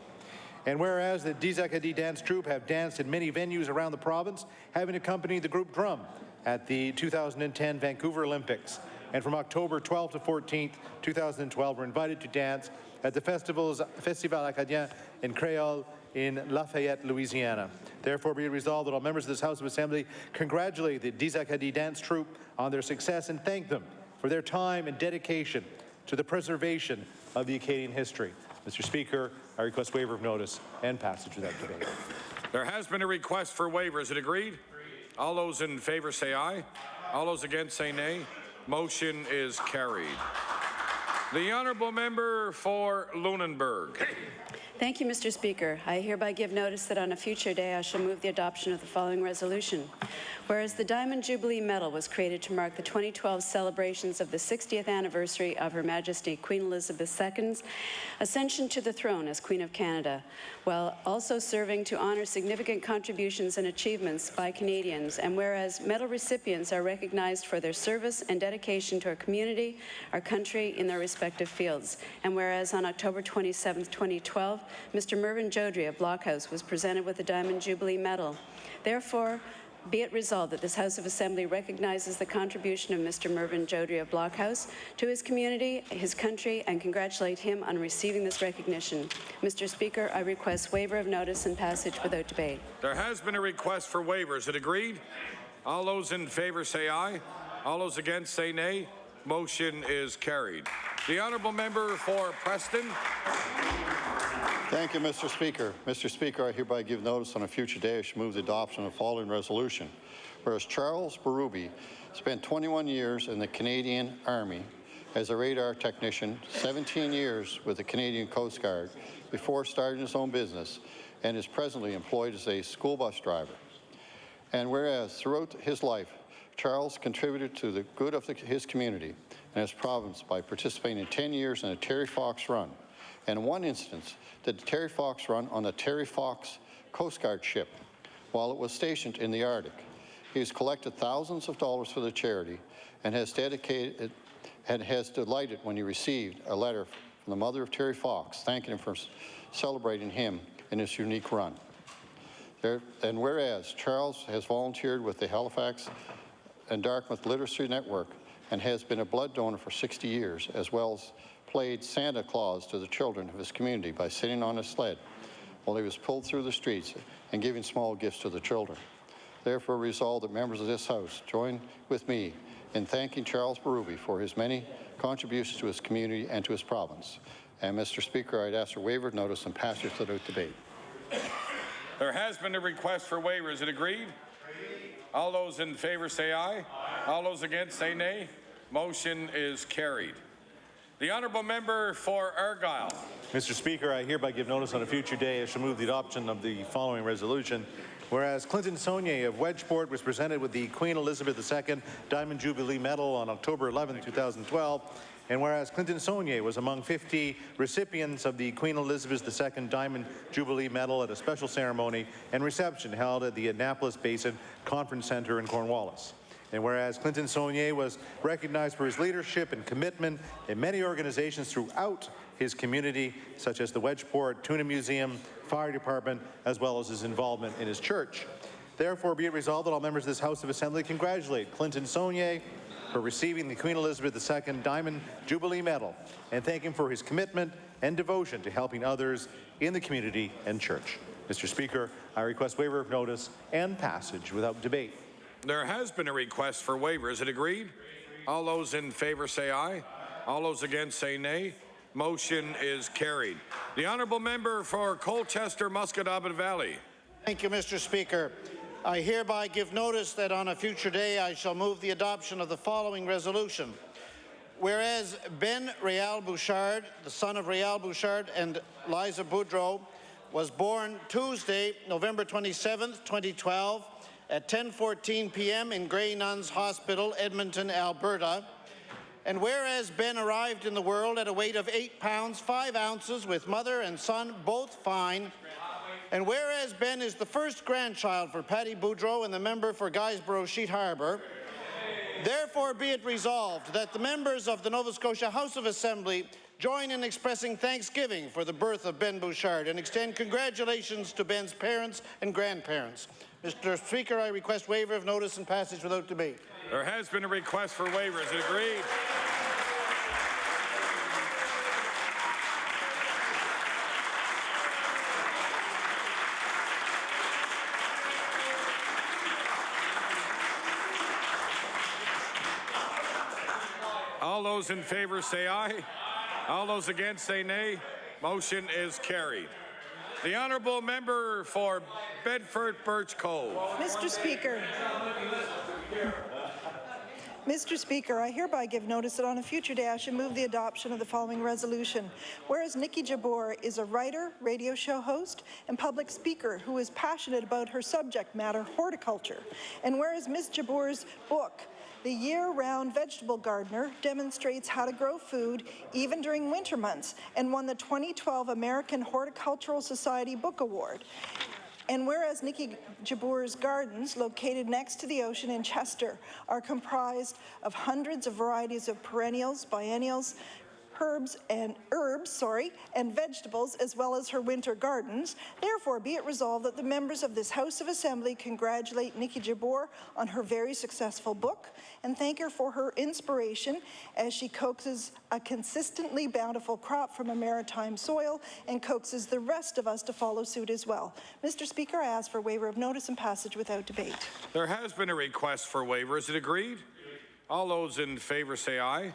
And whereas the Dizakadi dance troupe have danced in many venues around the province, having accompanied the group Drum at the 2010 Vancouver Olympics, and from October 12th to 14th, 2012, were invited to dance at the Festival Acadien in Creole in Lafayette, Louisiana. Therefore, be it resolved that all members of this House of Assembly congratulate the Dizakadi dance troupe on their success and thank them for their time and dedication to the preservation of the Acadian history. Mr. Speaker, I request waiver of notice and passage without debate. There has been a request for waiver. Is it agreed? All those in favor say aye. All those against say nay. Motion is carried. The honourable member for Lunenburg. Thank you, Mr. Speaker. I hereby give notice that on a future day I shall move the adoption of the following resolution. Whereas the Diamond Jubilee Medal was created to mark the 2012 celebrations of the 60th anniversary of Her Majesty Queen Elizabeth II's ascension to the throne as Queen of Canada, while also serving to honor significant contributions and achievements by Canadians, and whereas medal recipients are recognized for their service and dedication to our community, our country, in their respective fields, and whereas on October 27, 2012, Mr. Mervyn Jodrey of Blockhouse was presented with the Diamond Jubilee Medal. Therefore, be it resolved that this House of Assembly recognizes the contribution of Mr. Mervyn Jodrey of Blockhouse to his community, his country, and congratulate him on receiving this recognition. Mr. Speaker, I request waiver of notice and passage without debate. There has been a request for waiver. Is it agreed? All those in favor say aye. All those against say nay. Motion is carried. The honourable member for Preston. Thank you, Mr. Speaker. Mr. Speaker, I hereby give notice on a future day I shall move the adoption of the following resolution. Whereas Charles Berube spent 21 years in the Canadian Army as a radar technician, 17 years with the Canadian Coast Guard before starting his own business, and is presently employed as a school bus driver. And whereas throughout his life, Charles contributed to the good of his community and his province by participating in 10 years in a Terry Fox run, and in one instance did the Terry Fox run on the Terry Fox Coast Guard ship while it was stationed in the Arctic. He has collected thousands of dollars for the charity and has delighted when he received a letter from the mother of Terry Fox thanking him for celebrating him in his unique run. And whereas Charles has volunteered with the Halifax and Dartmouth Literacy Network and has been a blood donor for 60 years, as well as played Santa Claus to the children of his community by sitting on a sled while he was pulled through the streets and giving small gifts to the children. Therefore resolved that members of this House join with me in thanking Charles Berube for his many contributions to his community and to his province. And Mr. Speaker, I'd ask for waiver of notice and passage without debate. There has been a request for waiver. Is it agreed? All those in favour say aye. All those against say nay. Motion is carried. The honourable member for Argyll. Mr. Speaker, I hereby give notice on a future day I shall move the adoption of the following resolution. Whereas Clinton Saunier of Wedgeport was presented with the Queen Elizabeth II Diamond Jubilee Medal on October 11, 2012, and whereas Clinton Saunier was among 50 recipients of the Queen Elizabeth II Diamond Jubilee Medal at a special ceremony and reception held at the Annapolis Basin Conference Centre in Cornwallis. And whereas Clinton Saunier was recognized for his leadership and commitment in many organizations throughout his community, such as the Wedgeport Tuna Museum, Fire Department, as well as his involvement in his church. Therefore, be it resolved that all members of this House of Assembly congratulate Clinton Saunier for receiving the Queen Elizabeth II Diamond Jubilee Medal and thank him for his commitment and devotion to helping others in the community and church. Mr. Speaker, I request waiver of notice and passage without debate. There has been a request for waiver. Is it agreed? All those in favour say aye. All those against say nay. Motion is carried. The honourable member for Colchester Musquodoboit Valley. Thank you, Mr. Speaker. I hereby give notice that on a future day I shall move the adoption of the following resolution. Whereas Ben Réal Bouchard, the son of Réal Bouchard and Liza Boudreau, was born Tuesday, November 27, 2012, at 10:14 p.m. in Grey Nuns Hospital, Edmonton, Alberta. And whereas Ben arrived in the world at a weight of 8 pounds, 5 ounces, with mother and son both fine, and whereas Ben is the first grandchild for Patty Boudreau and the member for Guysborough Sheet Harbour, therefore be it resolved that the members of the Nova Scotia House of Assembly join in expressing thanksgiving for the birth of Ben Bouchard and extend congratulations to Ben's parents and grandparents. Mr. Speaker, I request waiver of notice and passage without debate. There has been a request for waiver. Is it agreed? All those in favour say aye. All those against say nay. Motion is carried. The honourable member for Bedford Birch Cove. Mr. Speaker. Mr. Speaker, I hereby give notice that on a future day I should move the adoption of the following resolution. Whereas Nikki Jabbour is a writer, radio show host, and public speaker who is passionate about her subject matter, horticulture. And whereas Ms. Jabbour's book, The Year-Round Vegetable Gardener, demonstrates how to grow food even during winter months and won the 2012 American Horticultural Society Book Award. And whereas Nikki Jabbour's gardens, located next to the ocean in Chester, are comprised of hundreds of varieties of perennials, biennials, herbs and vegetables, as well as her winter gardens. Therefore, be it resolved that the members of this House of Assembly congratulate Nikki Jabbour on her very successful book and thank her for her inspiration as she coaxes a consistently bountiful crop from a maritime soil and coaxes the rest of us to follow suit as well. Mr. Speaker, I ask for waiver of notice and passage without debate. There has been a request for waiver. Is it agreed? All those in favour say aye.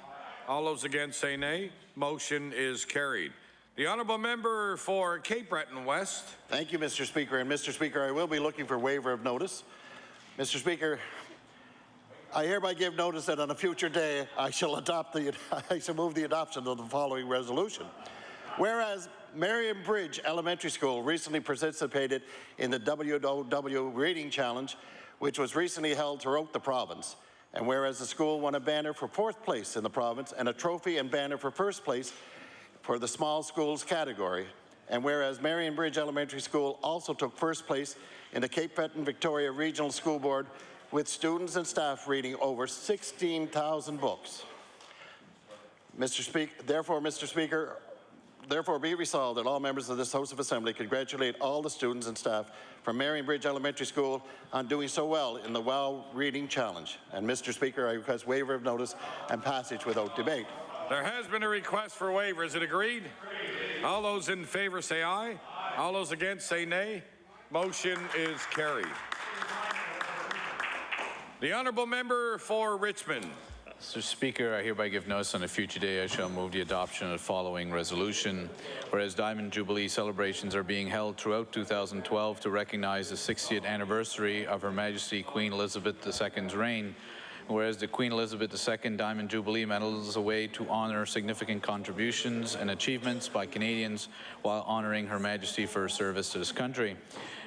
All those against say nay. Motion is carried. The honourable member for Cape Breton West. Thank you, Mr. Speaker. And Mr. Speaker, I will be looking for waiver of notice. Mr. Speaker, I hereby give notice that on a future day I shall move the adoption of the following resolution. Whereas Marion Bridge Elementary School recently participated in the WOW Reading Challenge, which was recently held throughout the province. And whereas the school won a banner for 4th place in the province and a trophy and banner for 1st place for the small schools category. And whereas Marion Bridge Elementary School also took 1st place in the Cape Breton Victoria Regional School Board with students and staff reading over 16,000 books. Therefore be resolved that all members of this House of Assembly congratulate all the students and staff from Marion Bridge Elementary School on doing so well in the WOW Reading Challenge. And Mr. Speaker, I request waiver of notice and passage without debate. There has been a request for waiver. Is it agreed? All those in favour say aye. All those against say nay. Motion is carried. The honourable member for Richmond. Mr. Speaker, I hereby give notice on a future day I shall move the adoption of the following resolution. Whereas Diamond Jubilee celebrations are being held throughout 2012 to recognize the 60th anniversary of Her Majesty Queen Elizabeth II's reign, whereas the Queen Elizabeth II Diamond Jubilee Medal is a way to honour significant contributions and achievements by Canadians while honouring Her Majesty for her service to this country.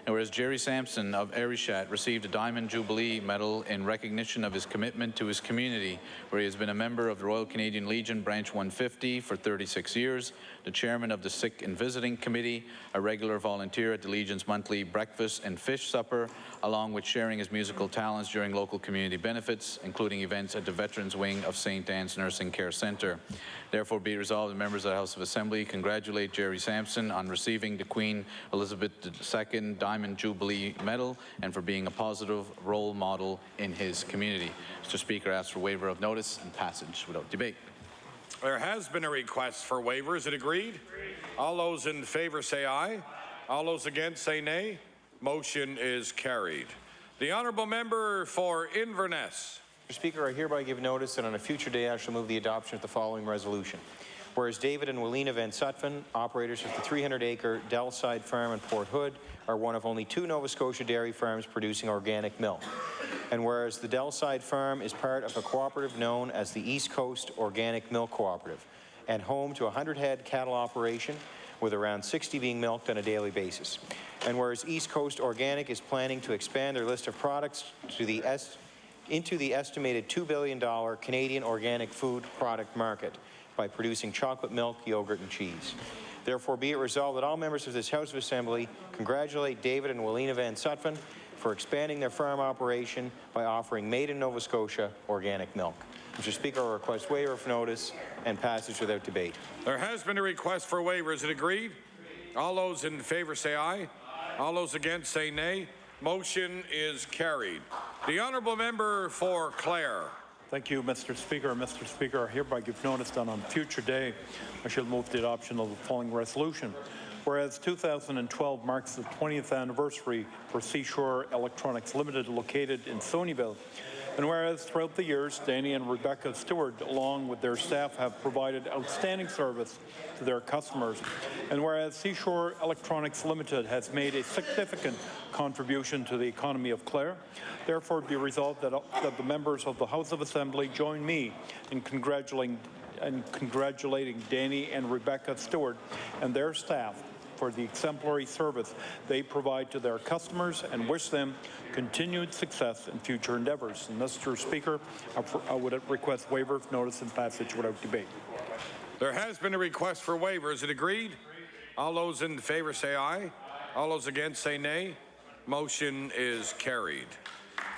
And whereas Jerry Sampson of Arishat received a Diamond Jubilee Medal in recognition of his commitment to his community, where he has been a member of the Royal Canadian Legion Branch 150 for 36 years, the chairman of the Sick and Visiting Committee, a regular volunteer at the Legion's monthly breakfast and fish supper, along with sharing his musical talents during local community benefits, including events at the Veterans Wing of St. Anne's Nursing Care Centre. Therefore be resolved, the members of the House of Assembly congratulate Jerry Sampson on receiving the Queen Elizabeth II Diamond Jubilee Medal and for being a positive role model in his community. Mr. Speaker, I ask for waiver of notice and passage without debate. There has been a request for waiver. Is it agreed? All those in favour say aye. All those against say nay. Motion is carried. The honourable member for Inverness. Mr. Speaker, I hereby give notice that on a future day I shall move the adoption of the following resolution. Whereas David and Welina Van Sutphen, operators of the 300-acre Dellside Farm in Port Hood, are one of only 2 Nova Scotia dairy farms producing organic milk. And whereas the Dellside Farm is part of a cooperative known as the East Coast Organic Milk Cooperative and home to a 100-head cattle operation with around 60 being milked on a daily basis. And whereas East Coast Organic is planning to expand their list of products to into the estimated $2 billion Canadian organic food product market by producing chocolate milk, yogurt, and cheese. Therefore, be it resolved that all members of this House of Assembly congratulate David and Welina Van Sutphen for expanding their farm operation by offering made in Nova Scotia organic milk. Mr. Speaker, I request waiver of notice and passage without debate. There has been a request for waiver. Is it agreed? All those in favour say aye. All those against say nay. Motion is carried. The honourable member for Clare. Thank you, Mr. Speaker. Mr. Speaker, I hereby give notice that on a future day I shall move the adoption of the following resolution. Whereas 2012 marks the 20th anniversary for Seashore Electronics Limited, located in Sonyville. And whereas throughout the years, Danny and Rebecca Stewart, along with their staff, have provided outstanding service to their customers. And whereas Seashore Electronics Limited has made a significant contribution to the economy of Clare, therefore be resolved that the members of the House of Assembly join me in congratulating Danny and Rebecca Stewart and their staff for the exemplary service they provide to their customers and wish them continued success in future endeavours. And Mr. Speaker, I would request waiver of notice and passage without debate. There has been a request for waiver. Is it agreed? All those in favour say aye. All those against say nay. Motion is carried.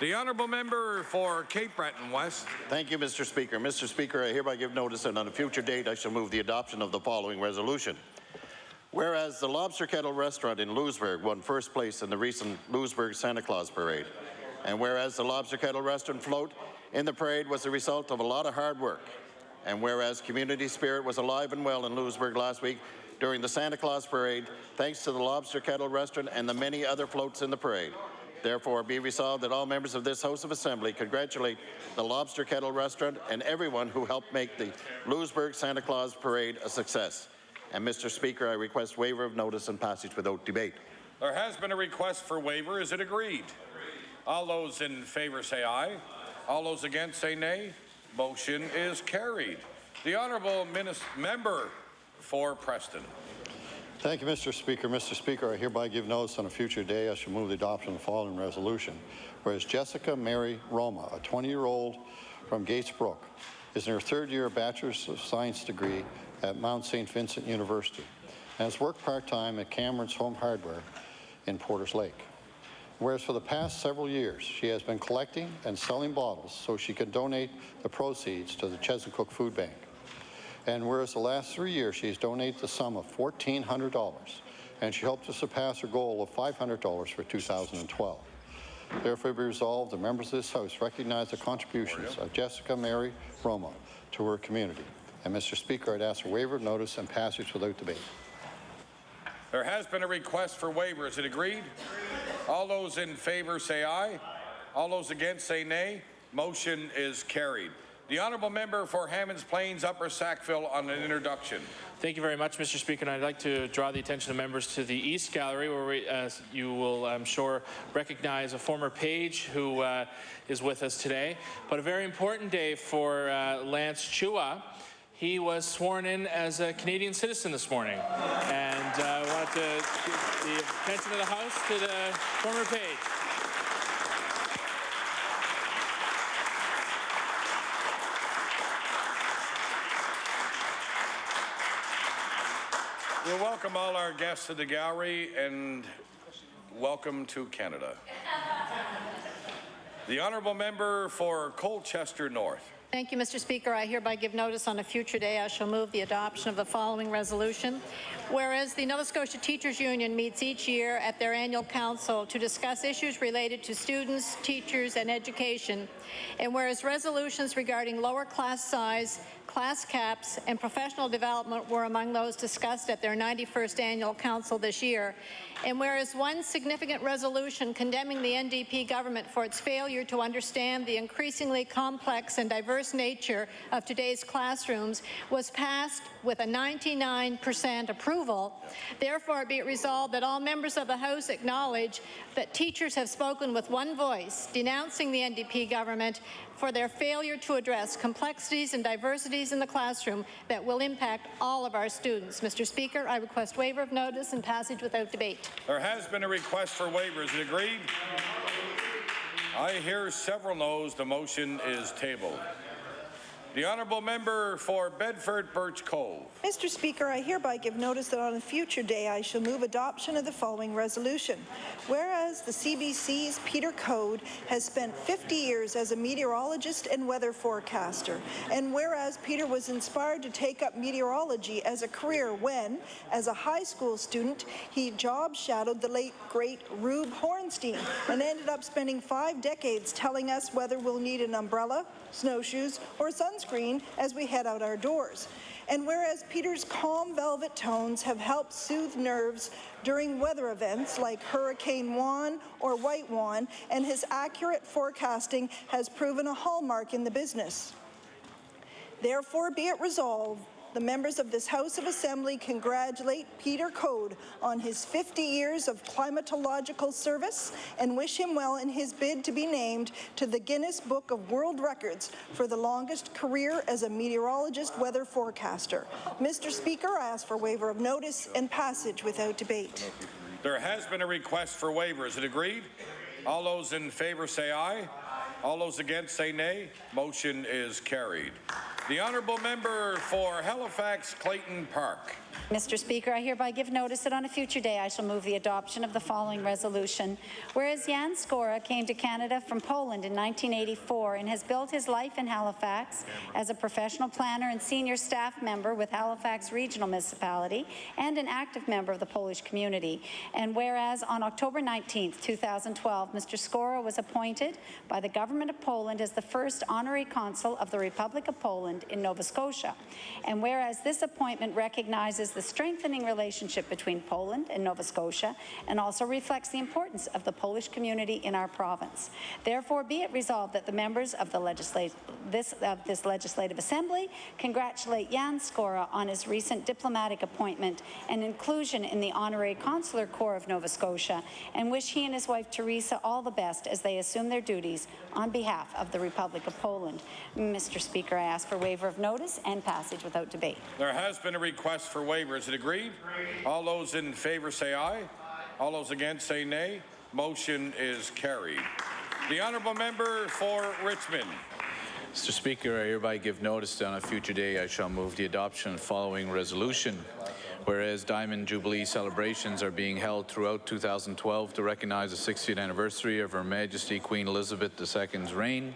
The honourable member for Cape Breton West. Thank you, Mr. Speaker. Mr. Speaker, I hereby give notice that on a future date I shall move the adoption of the following resolution. Whereas the Lobster Kettle Restaurant in Louisbourg won first place in the recent Louisbourg Santa Claus Parade, and whereas the Lobster Kettle Restaurant float in the parade was the result of a lot of hard work, and whereas community spirit was alive and well in Louisbourg last week during the Santa Claus Parade, thanks to the Lobster Kettle Restaurant and the many other floats in the parade, Therefore, be resolved that all members of this House of Assembly congratulate the Lobster Kettle Restaurant and everyone who helped make the Lewisburg Santa Claus Parade a success. And Mr. Speaker, I request waiver of notice and passage without debate. There has been a request for waiver. Is it agreed? All those in favour say aye. All those against say nay. Motion is carried. The Honourable Member for Preston. Thank you, Mr. Speaker. Mr. Speaker, I hereby give notice on a future day I shall move the adoption of the following resolution. Whereas Jessica Mary Roma, a 20-year-old from Gatesbrook, is in her third year of Bachelor's of Science degree at Mount St. Vincent University and has worked part-time at Cameron's Home Hardware in Porters Lake. Whereas for the past several years, she has been collecting and selling bottles so she can donate the proceeds to the Chesapeake Food Bank. And whereas the last 3 years she has donated the sum of $1,400, and she hoped to surpass her goal of $500 for 2012. Therefore be resolved, the members of this House recognize the contributions of Jessica Mary Roma to her community. And Mr. Speaker, I'd ask for waiver of notice and passage without debate. There has been a request for waiver. Is it agreed? All those in favour say aye. All those against say nay. Motion is carried. The Honourable Member for Hammonds Plains Upper Sackville on an introduction. Thank you very much, Mr. Speaker. And I'd like to draw the attention of members to the East Gallery, where you will, I'm sure, recognize a former page who is with us today. But a very important day for Lance Chua. He was sworn in as a Canadian citizen this morning. And I want to give the attention of the House to the former page. We'll welcome all our guests to the gallery and welcome to Canada. The Honourable Member for Colchester North. Thank you, Mr. Speaker. I hereby give notice on a future day I shall move the adoption of the following resolution. Whereas the Nova Scotia Teachers Union meets each year at their annual council to discuss issues related to students, teachers, and education, and whereas resolutions regarding lower class size, class caps, and professional development were among those discussed at their 91st annual council this year, and whereas one significant resolution condemning the NDP government for its failure to understand the increasingly complex and diverse nature of today's classrooms was passed with a 99% approval, therefore be it resolved that all members of the House acknowledge that teachers have spoken with one voice, denouncing the NDP government for their failure to address complexities and diversities in the classroom that will impact all of our students. Mr. Speaker, I request waiver of notice and passage without debate. There has been a request for waiver. Is it agreed? I hear several noes. The motion is tabled. The Honourable Member for Bedford Birch Cove. Mr. Speaker, I hereby give notice that on a future day I shall move adoption of the following resolution. Whereas the CBC's Peter Code has spent 50 years as a meteorologist and weather forecaster, and whereas Peter was inspired to take up meteorology as a career when, as a high school student, he job shadowed the late great Rube Hornstein and ended up spending 5 decades telling us whether we'll need an umbrella, snowshoes, or sunscreen as we head out our doors. And whereas Peter's calm velvet tones have helped soothe nerves during weather events like Hurricane Juan or White Juan, and his accurate forecasting has proven a hallmark in the business. Therefore be it resolved, the members of this House of Assembly congratulate Peter Code on his 50 years of climatological service and wish him well in his bid to be named to the Guinness Book of World Records for the longest career as a meteorologist weather forecaster. Mr. Speaker, I ask for waiver of notice and passage without debate. There has been a request for waiver. Is it agreed? All those in favour say aye. All those against say nay. Motion is carried. The Honourable Member for Halifax Clayton Park. Mr. Speaker, I hereby give notice that on a future day I shall move the adoption of the following resolution. Whereas Jan Skora came to Canada from Poland in 1984 and has built his life in Halifax as a professional planner and senior staff member with Halifax Regional Municipality and an active member of the Polish community. And whereas on October 19, 2012, Mr. Skora was appointed by the Government of Poland as the first honorary consul of the Republic of Poland Poland in Nova Scotia. And whereas this appointment recognizes the strengthening relationship between Poland and Nova Scotia and also reflects the importance of the Polish community in our province. Therefore, be it resolved that the members of this Legislative Assembly congratulate Jan Skora on his recent diplomatic appointment and inclusion in the Honorary Consular Corps of Nova Scotia, and wish he and his wife Teresa all the best as they assume their duties on behalf of the Republic of Poland. Mr. Speaker, I ask for waiver of notice and passage without debate. There has been a request for waiver. Is it agreed? All those in favour say aye. All those against say nay. Motion is carried. The honourable member for Richmond. Mr. Speaker, I hereby give notice that on a future day I shall move the adoption of the following resolution. Whereas Diamond Jubilee celebrations are being held throughout 2012 to recognize the 60th anniversary of Her Majesty Queen Elizabeth II's reign,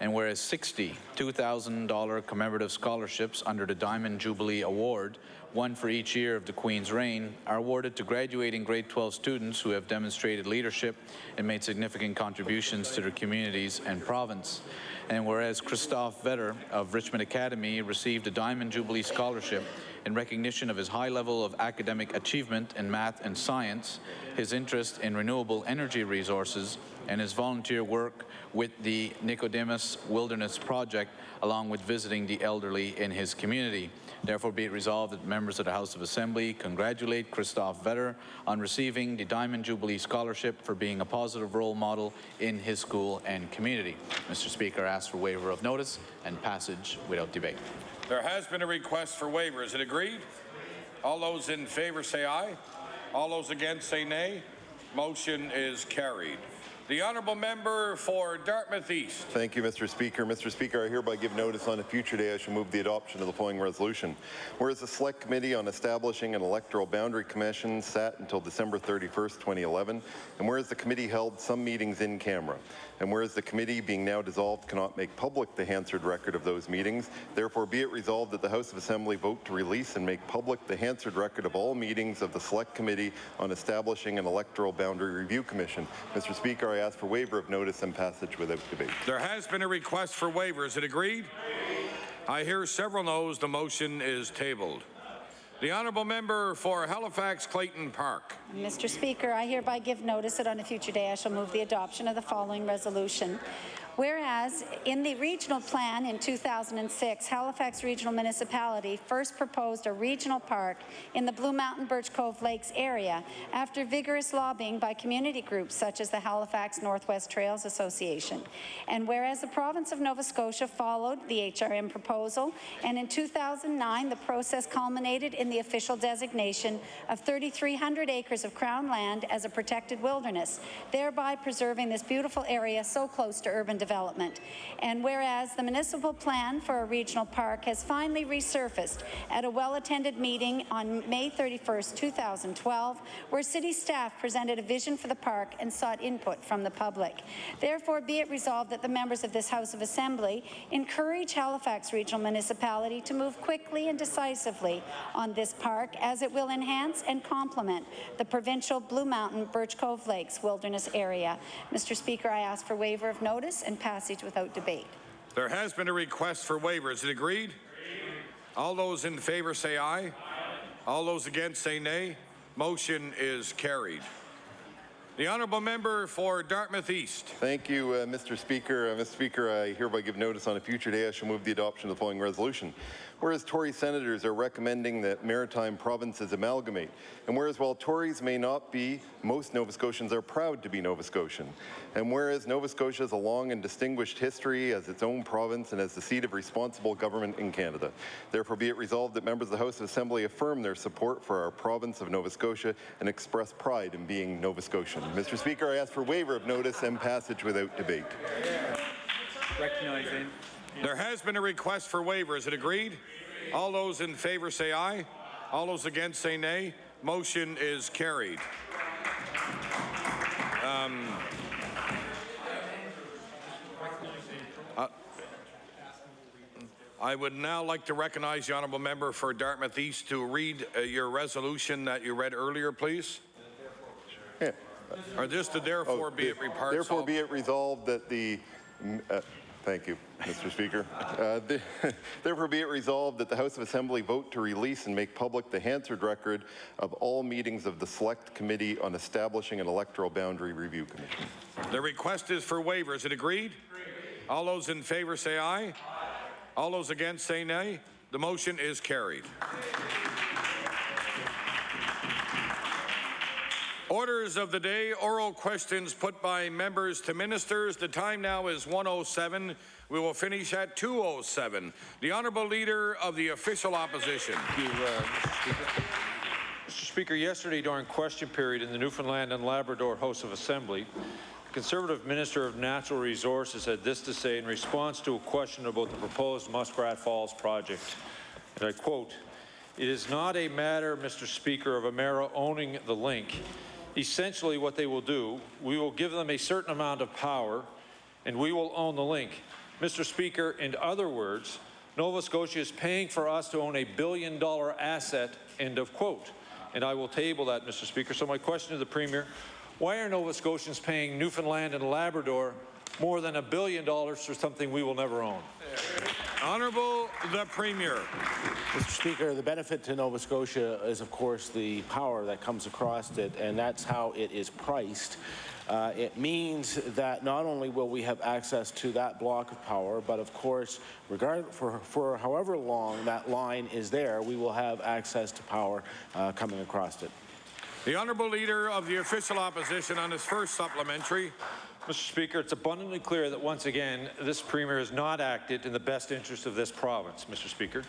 and whereas 60 $2,000 commemorative scholarships under the Diamond Jubilee Award, one for each year of the Queen's reign, are awarded to graduating grade 12 students who have demonstrated leadership and made significant contributions to their communities and province. And whereas Christoph Vetter of Richmond Academy received a Diamond Jubilee Scholarship in recognition of his high level of academic achievement in math and science, his interest in renewable energy resources, and his volunteer work with the Nicodemus Wilderness Project, along with visiting the elderly in his community. Therefore, be it resolved that members of the House of Assembly congratulate Christoph Vetter on receiving the Diamond Jubilee Scholarship for being a positive role model in his school and community. Mr. Speaker, I ask for waiver of notice and passage without debate. There has been a request for waiver. Is it agreed? All those in favour say aye. All those against say nay. Motion is carried. The honourable member for Dartmouth East. Thank you, Mr. Speaker. Mr. Speaker, I hereby give notice on a future day I shall move the adoption of the following resolution. Whereas the Select Committee on Establishing an Electoral Boundary Commission sat until December 31st, 2011, and whereas the committee held some meetings in camera, and whereas the committee, being now dissolved, cannot make public the Hansard record of those meetings, therefore be it resolved that the House of Assembly vote to release and make public the Hansard record of all meetings of the Select Committee on Establishing an Electoral Boundary Review Commission. Mr. Speaker, I ask for waiver of notice and passage without debate. There has been a request for waiver. Is it agreed? I hear several noes. The motion is tabled. The honourable member for Halifax Clayton Park. Mr. Speaker, I hereby give notice that on a future day I shall move the adoption of the following resolution. Whereas in the regional plan in 2006, Halifax Regional Municipality first proposed a regional park in the Blue Mountain Birch Cove Lakes area after vigorous lobbying by community groups such as the Halifax Northwest Trails Association. And whereas the province of Nova Scotia followed the HRM proposal, and in 2009 the process culminated in the official designation of 3,300 acres of Crown land as a protected wilderness, thereby preserving this beautiful area so close to urban development. And whereas the municipal plan for a regional park has finally resurfaced at a well-attended meeting on May 31st, 2012, where city staff presented a vision for the park and sought input from the public. Therefore, be it resolved that the members of this House of Assembly encourage Halifax Regional Municipality to move quickly and decisively on this park, as it will enhance and complement the provincial Blue Mountain Birch Cove Lakes Wilderness area. Mr. Speaker, I ask for waiver of notice and passage without debate. There has been a request for waiver. Is it agreed? All those in favour say aye. All those against say nay. Motion is carried. The honourable member for Dartmouth East. Thank you, Mr. Speaker. Mr. Speaker, I hereby give notice on a future day I shall move the adoption of the following resolution. Whereas Tory senators are recommending that maritime provinces amalgamate, and whereas while Tories may not be, most Nova Scotians are proud to be Nova Scotian, and whereas Nova Scotia has a long and distinguished history as its own province and as the seat of responsible government in Canada. Therefore, be it resolved that members of the House of Assembly affirm their support for our province of Nova Scotia and express pride in being Nova Scotian. Mr. Speaker, I ask for waiver of notice and passage without debate. Recognizing. There has been a request for waiver. Is it agreed? All those in favour say aye. All those against say nay. Motion is carried. I would now like to recognize the honourable member for Dartmouth East to read your resolution that you read earlier, please. Yeah. Or just to therefore be it resolved. Therefore be it resolved that the Thank you, Mr. Speaker. Therefore be it resolved that the House of Assembly vote to release and make public the Hansard record of all meetings of the Select Committee on Establishing an Electoral Boundary Review Commission. The request is for waiver. Is it agreed? All those in favor say aye. Aye. All those against say nay. The motion is carried. Orders of the day, oral questions put by members to ministers. The time now is 1:07. We will finish at 2:07. The Honourable Leader of the Official Opposition. Thank you, Mr. Speaker. Mr. Speaker, yesterday during question period in the Newfoundland and Labrador House of Assembly, the Conservative Minister of Natural Resources had this to say in response to a question about the proposed Muskrat Falls project. And I quote, "It is not a matter, Mr. Speaker, of Emera owning the link. Essentially what they will do, we will give them a certain amount of power and we will own the link. Mr. Speaker, in other words, Nova Scotia is paying for us to own $1 billion asset," end of quote. And I will table that, Mr. Speaker. So my question to the Premier, why are Nova Scotians paying Newfoundland and Labrador more than $1 billion for something we will never own? Honourable the Premier. Mr. Speaker, the benefit to Nova Scotia is, of course, the power that comes across it, and that's how it is priced. It means that not only will we have access to that block of power, but of course, for however long that line is there, we will have access to power coming across it. The Honourable Leader of the Official Opposition on his first supplementary. Mr. Speaker, it's abundantly clear that once again, this Premier has not acted in the best interest of this province, Mr. Speaker.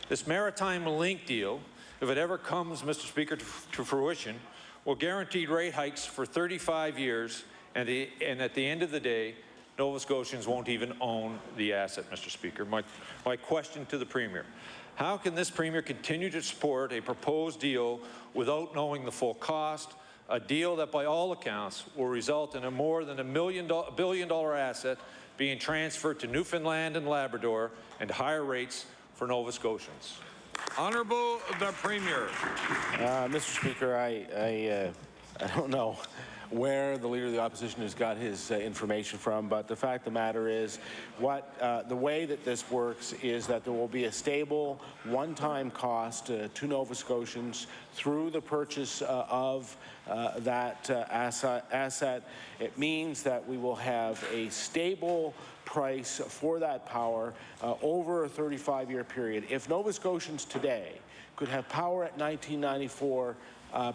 This maritime link deal, if it ever comes, Mr. Speaker, to fruition, will guarantee rate hikes for 35 years, and at the end of the day, Nova Scotians won't even own the asset, Mr. Speaker. My question to the Premier, how can this Premier continue to support a proposed deal without knowing the full cost, a deal that by all accounts will result in a more than $1 billion asset being transferred to Newfoundland and Labrador and higher rates for Nova Scotians? Honourable the Premier. Mr. Speaker, I don't know where the Leader of the Opposition has got his information from, but the fact of the matter is the way that this works is that there will be a stable one-time cost to Nova Scotians through the purchase of that asset. It means that we will have a stable price for that power over a 35-year period. If Nova Scotians today could have power at 1994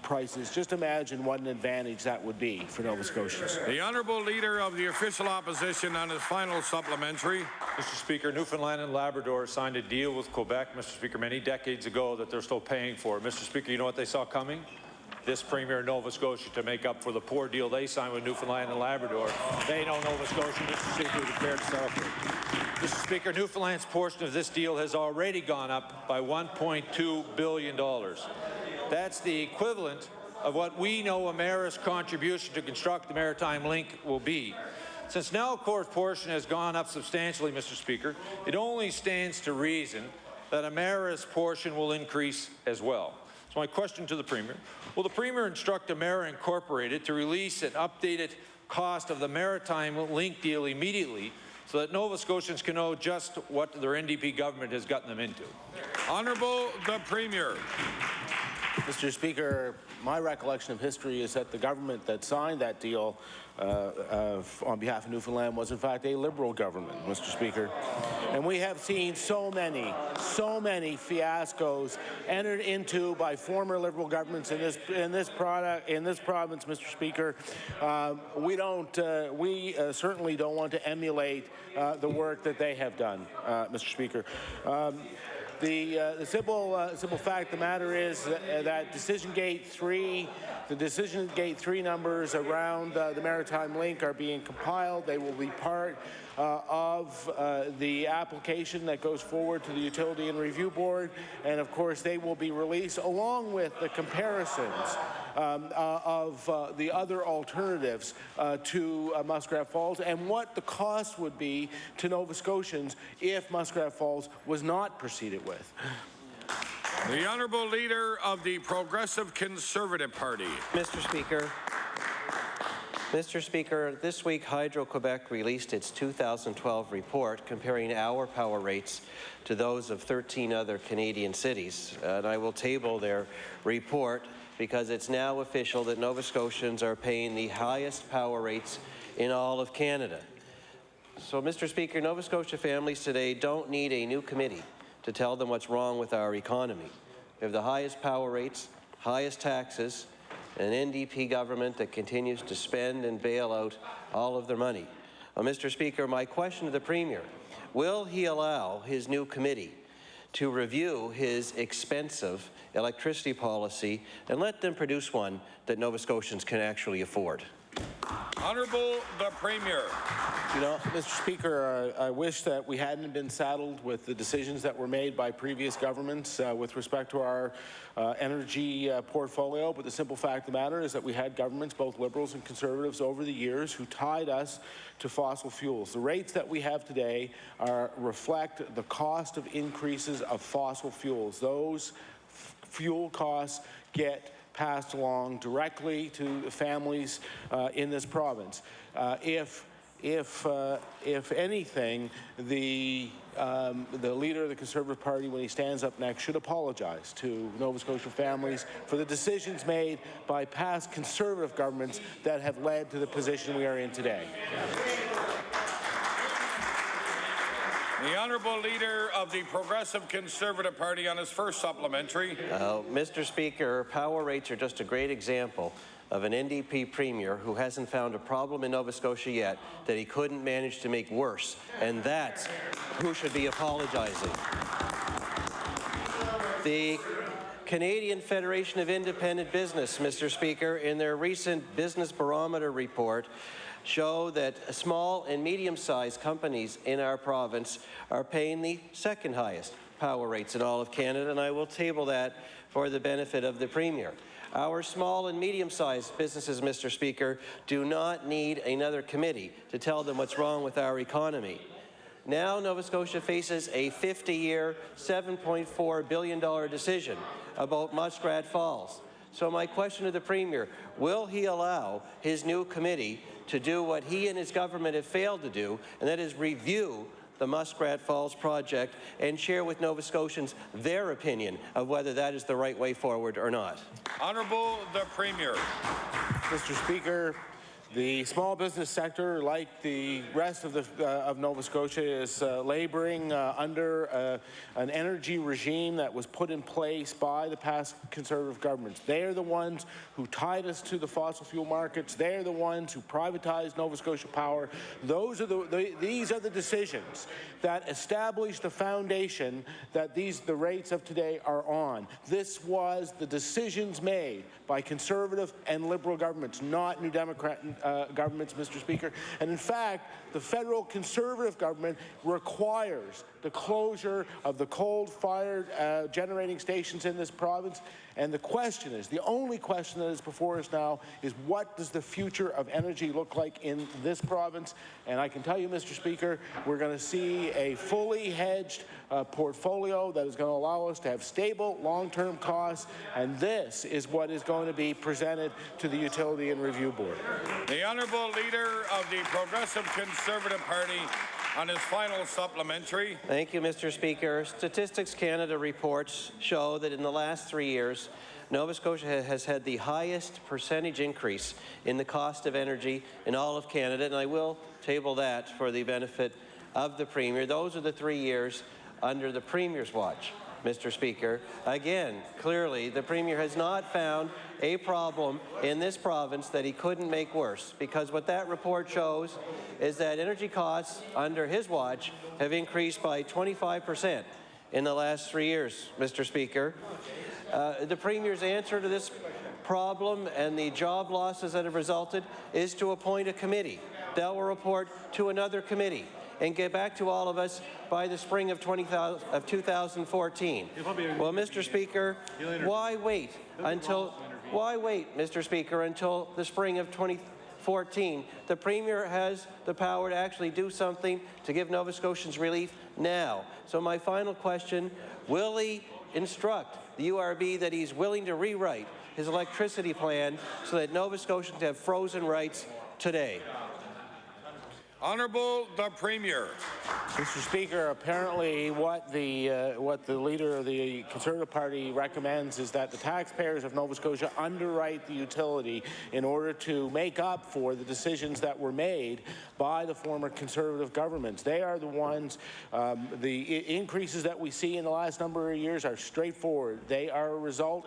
prices, just imagine what an advantage that would be for Nova Scotians. The Honourable Leader of the Official Opposition on his final supplementary. Mr. Speaker, Newfoundland and Labrador signed a deal with Quebec, Mr. Speaker, many decades ago that they're still paying for. Mr. Speaker, you know what they saw coming? This Premier of Nova Scotia to make up for the poor deal they signed with Newfoundland and Labrador. They know Nova Scotia, Mr. Speaker, would declare itself. Mr. Speaker, Newfoundland's portion of this deal has already gone up by $1.2 billion. That's the equivalent of what we know Emera's contribution to construct the Maritime Link will be. Since Nalcor's portion has gone up substantially, Mr. Speaker, it only stands to reason that Emera's portion will increase as well. So my question to the Premier, will the Premier instruct Emera Incorporated to release an updated cost of the Maritime Link deal immediately so that Nova Scotians can know just what their NDP government has gotten them into? Honourable the Premier. Mr. Speaker, my recollection of history is that the government that signed that deal on behalf of Newfoundland was in fact a Liberal government, Mr. Speaker. And we have seen so many fiascos entered into by former Liberal governments in this province, Mr. Speaker. We certainly don't want to emulate the work that they have done, Mr. Speaker. The simple fact of the matter is that Decision Gate 3, the Decision Gate 3 numbers around the Maritime Link are being compiled. They will be part of the application that goes forward to the Utility and Review Board, and of course they will be released along with the comparisons of the other alternatives to Muskrat Falls and what the cost would be to Nova Scotians if Muskrat Falls was not proceeded with. The Honourable Leader of the Progressive Conservative Party. Mr. Speaker, Mr. Speaker, this week Hydro-Quebec released its 2012 report comparing our power rates to those of 13 other Canadian cities. And I will table their report because it's now official that Nova Scotians are paying the highest power rates in all of Canada. So, Mr. Speaker, Nova Scotia families today don't need a new committee to tell them what's wrong with our economy. We have the highest power rates, highest taxes, an NDP government that continues to spend and bail out all of their money. Well, Mr. Speaker, my question to the Premier, will he allow his new committee to review his expensive electricity policy and let them produce one that Nova Scotians can actually afford? Honourable the Premier. You know, Mr. Speaker, I wish that we hadn't been saddled with the decisions that were made by previous governments with respect to our energy portfolio, but the simple fact of the matter is that we had governments, both Liberals and Conservatives, over the years who tied us to fossil fuels. The rates that we have today reflect the cost of increases of fossil fuels. Those fuel costs get passed along directly to families in this province. If anything, the leader of the Conservative Party, when he stands up next, should apologize to Nova Scotia families for the decisions made by past Conservative governments that have led to the position we are in today. The Honourable Leader of the Progressive Conservative Party on his first supplementary. Mr. Speaker, power rates are just a great example of an NDP Premier who hasn't found a problem in Nova Scotia yet that he couldn't manage to make worse, and that's who should be apologizing. The Canadian Federation of Independent Business, Mr. Speaker, in their recent Business Barometer report, show that small and medium-sized companies in our province are paying the second highest power rates in all of Canada, and I will table that for the benefit of the Premier. Our small and medium-sized businesses, Mr. Speaker, do not need another committee to tell them what's wrong with our economy. Now Nova Scotia faces a 50-year, $7.4 billion decision about Muskrat Falls. So my question to the Premier, will he allow his new committee to do what he and his government have failed to do, and that is review the Muskrat Falls project and share with Nova Scotians their opinion of whether that is the right way forward or not? Honourable the Premier. Mr. Speaker, the small business sector, like the rest of Nova Scotia, is laboring under an energy regime that was put in place by the past Conservative governments. They are the ones who tied us to the fossil fuel markets. They are the ones who privatized Nova Scotia Power. These are the decisions that establish the foundation that the rates of today are on. This was the decisions made by Conservative and Liberal governments, not New Democrat governments, Mr. Speaker. And in fact, the federal Conservative government requires the closure of the coal-fired generating stations in this province. And the question is, the only question that is before us now is, what does the future of energy look like in this province? And I can tell you, Mr. Speaker, we're going to see a fully hedged portfolio that is going to allow us to have stable long-term costs, and this is what is going to be presented to the Utility and Review Board. The Honourable Leader of the Progressive Conservative Party on his final supplementary. Thank you, Mr. Speaker. Statistics Canada reports show that in the last 3 years, Nova Scotia has had the highest percentage increase in the cost of energy in all of Canada, and I will table that for the benefit of the Premier. Those are the 3 years under the Premier's watch, Mr. Speaker. Again, clearly, the Premier has not found a problem in this province that he couldn't make worse, because what that report shows is that energy costs under his watch have increased by 25% in the last 3 years, Mr. Speaker. The Premier's answer to this problem and the job losses that have resulted is to appoint a committee that will report to another committee and get back to all of us by the spring of 2014. Well, Mr. Speaker, why wait, Mr. Speaker, until the spring of 2014? The Premier has the power to actually do something to give Nova Scotians relief now. So my final question, will he instruct the URB that he's willing to rewrite his electricity plan so that Nova Scotians have frozen rights today. Honourable the Premier. Mr. Speaker, apparently what the leader of the Conservative Party recommends is that the taxpayers of Nova Scotia underwrite the utility in order to make up for the decisions that were made by the former Conservative governments. They are the ones, the increases that we see in the last number of years are straightforward. They are a result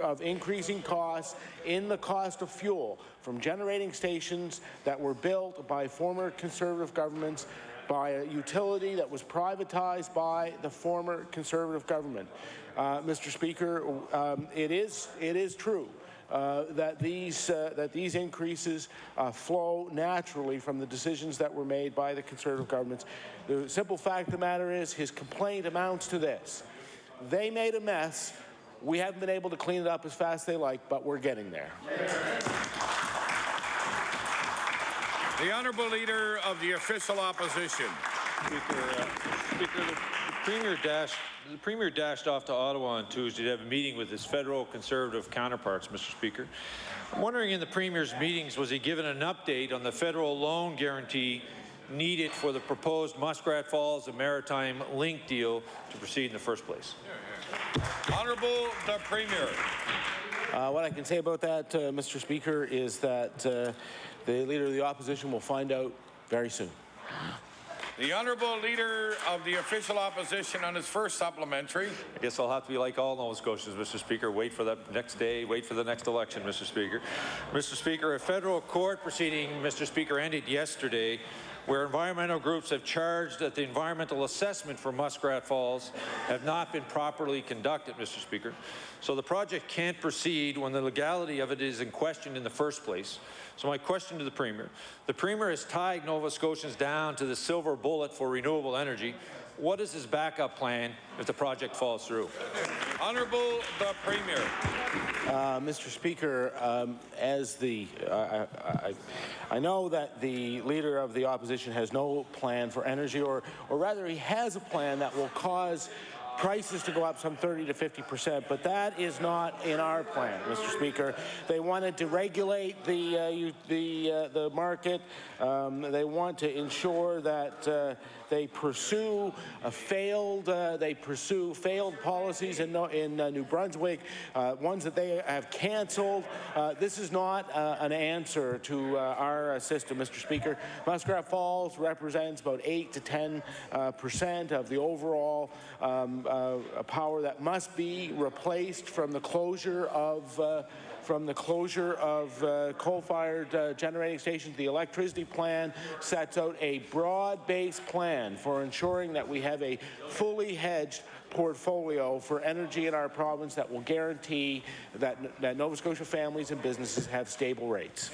of increasing costs in the cost of fuel from generating stations that were built by former Conservative governments, by a utility that was privatized by the former Conservative government. Mr. Speaker, it is true that these increases flow naturally from the decisions that were made by the Conservative governments. The simple fact of the matter is his complaint amounts to this. They made a mess. We haven't been able to clean it up as fast as they like, but we're getting there. The Honourable Leader of the Official Opposition. Speaker, the Premier dashed off to Ottawa on Tuesday to have a meeting with his federal Conservative counterparts, Mr. Speaker. I'm wondering, in the Premier's meetings, was he given an update on the federal loan guarantee needed for the proposed Muskrat Falls and Maritime Link deal to proceed in the first place? Honourable the Premier. What I can say about that, Mr. Speaker, is that the Leader of the Opposition will find out very soon. The Honourable Leader of the Official Opposition on his first supplementary. I guess I'll have to be like all Nova Scotians, Mr. Speaker. Wait for that next day, wait for the next election, Mr. Speaker. Mr. Speaker, a federal court proceeding, Mr. Speaker, ended yesterday where environmental groups have charged that the environmental assessment for Muskrat Falls have not been properly conducted, Mr. Speaker. So the project can't proceed when the legality of it is in question in the first place. So my question to the Premier has tied Nova Scotians down to the silver bullet for renewable energy. What is his backup plan if the project falls through? Honourable the Premier. Mr. Speaker, I know that the Leader of the Opposition has no plan for energy, or rather he has a plan that will cause prices to go up some 30 to 50%, but that is not in our plan, Mr. Speaker. They wanted to regulate the market. They want to ensure that they pursue failed policies in New Brunswick, ones that they have canceled. This is not an answer to our system, Mr. Speaker. Muskrat Falls represents about 8 to 10% of the overall power that must be replaced from the closure of coal-fired generating stations. The electricity plan sets out a broad-based plan for ensuring that we have a fully hedged portfolio for energy in our province that will guarantee that Nova Scotia families and businesses have stable rates.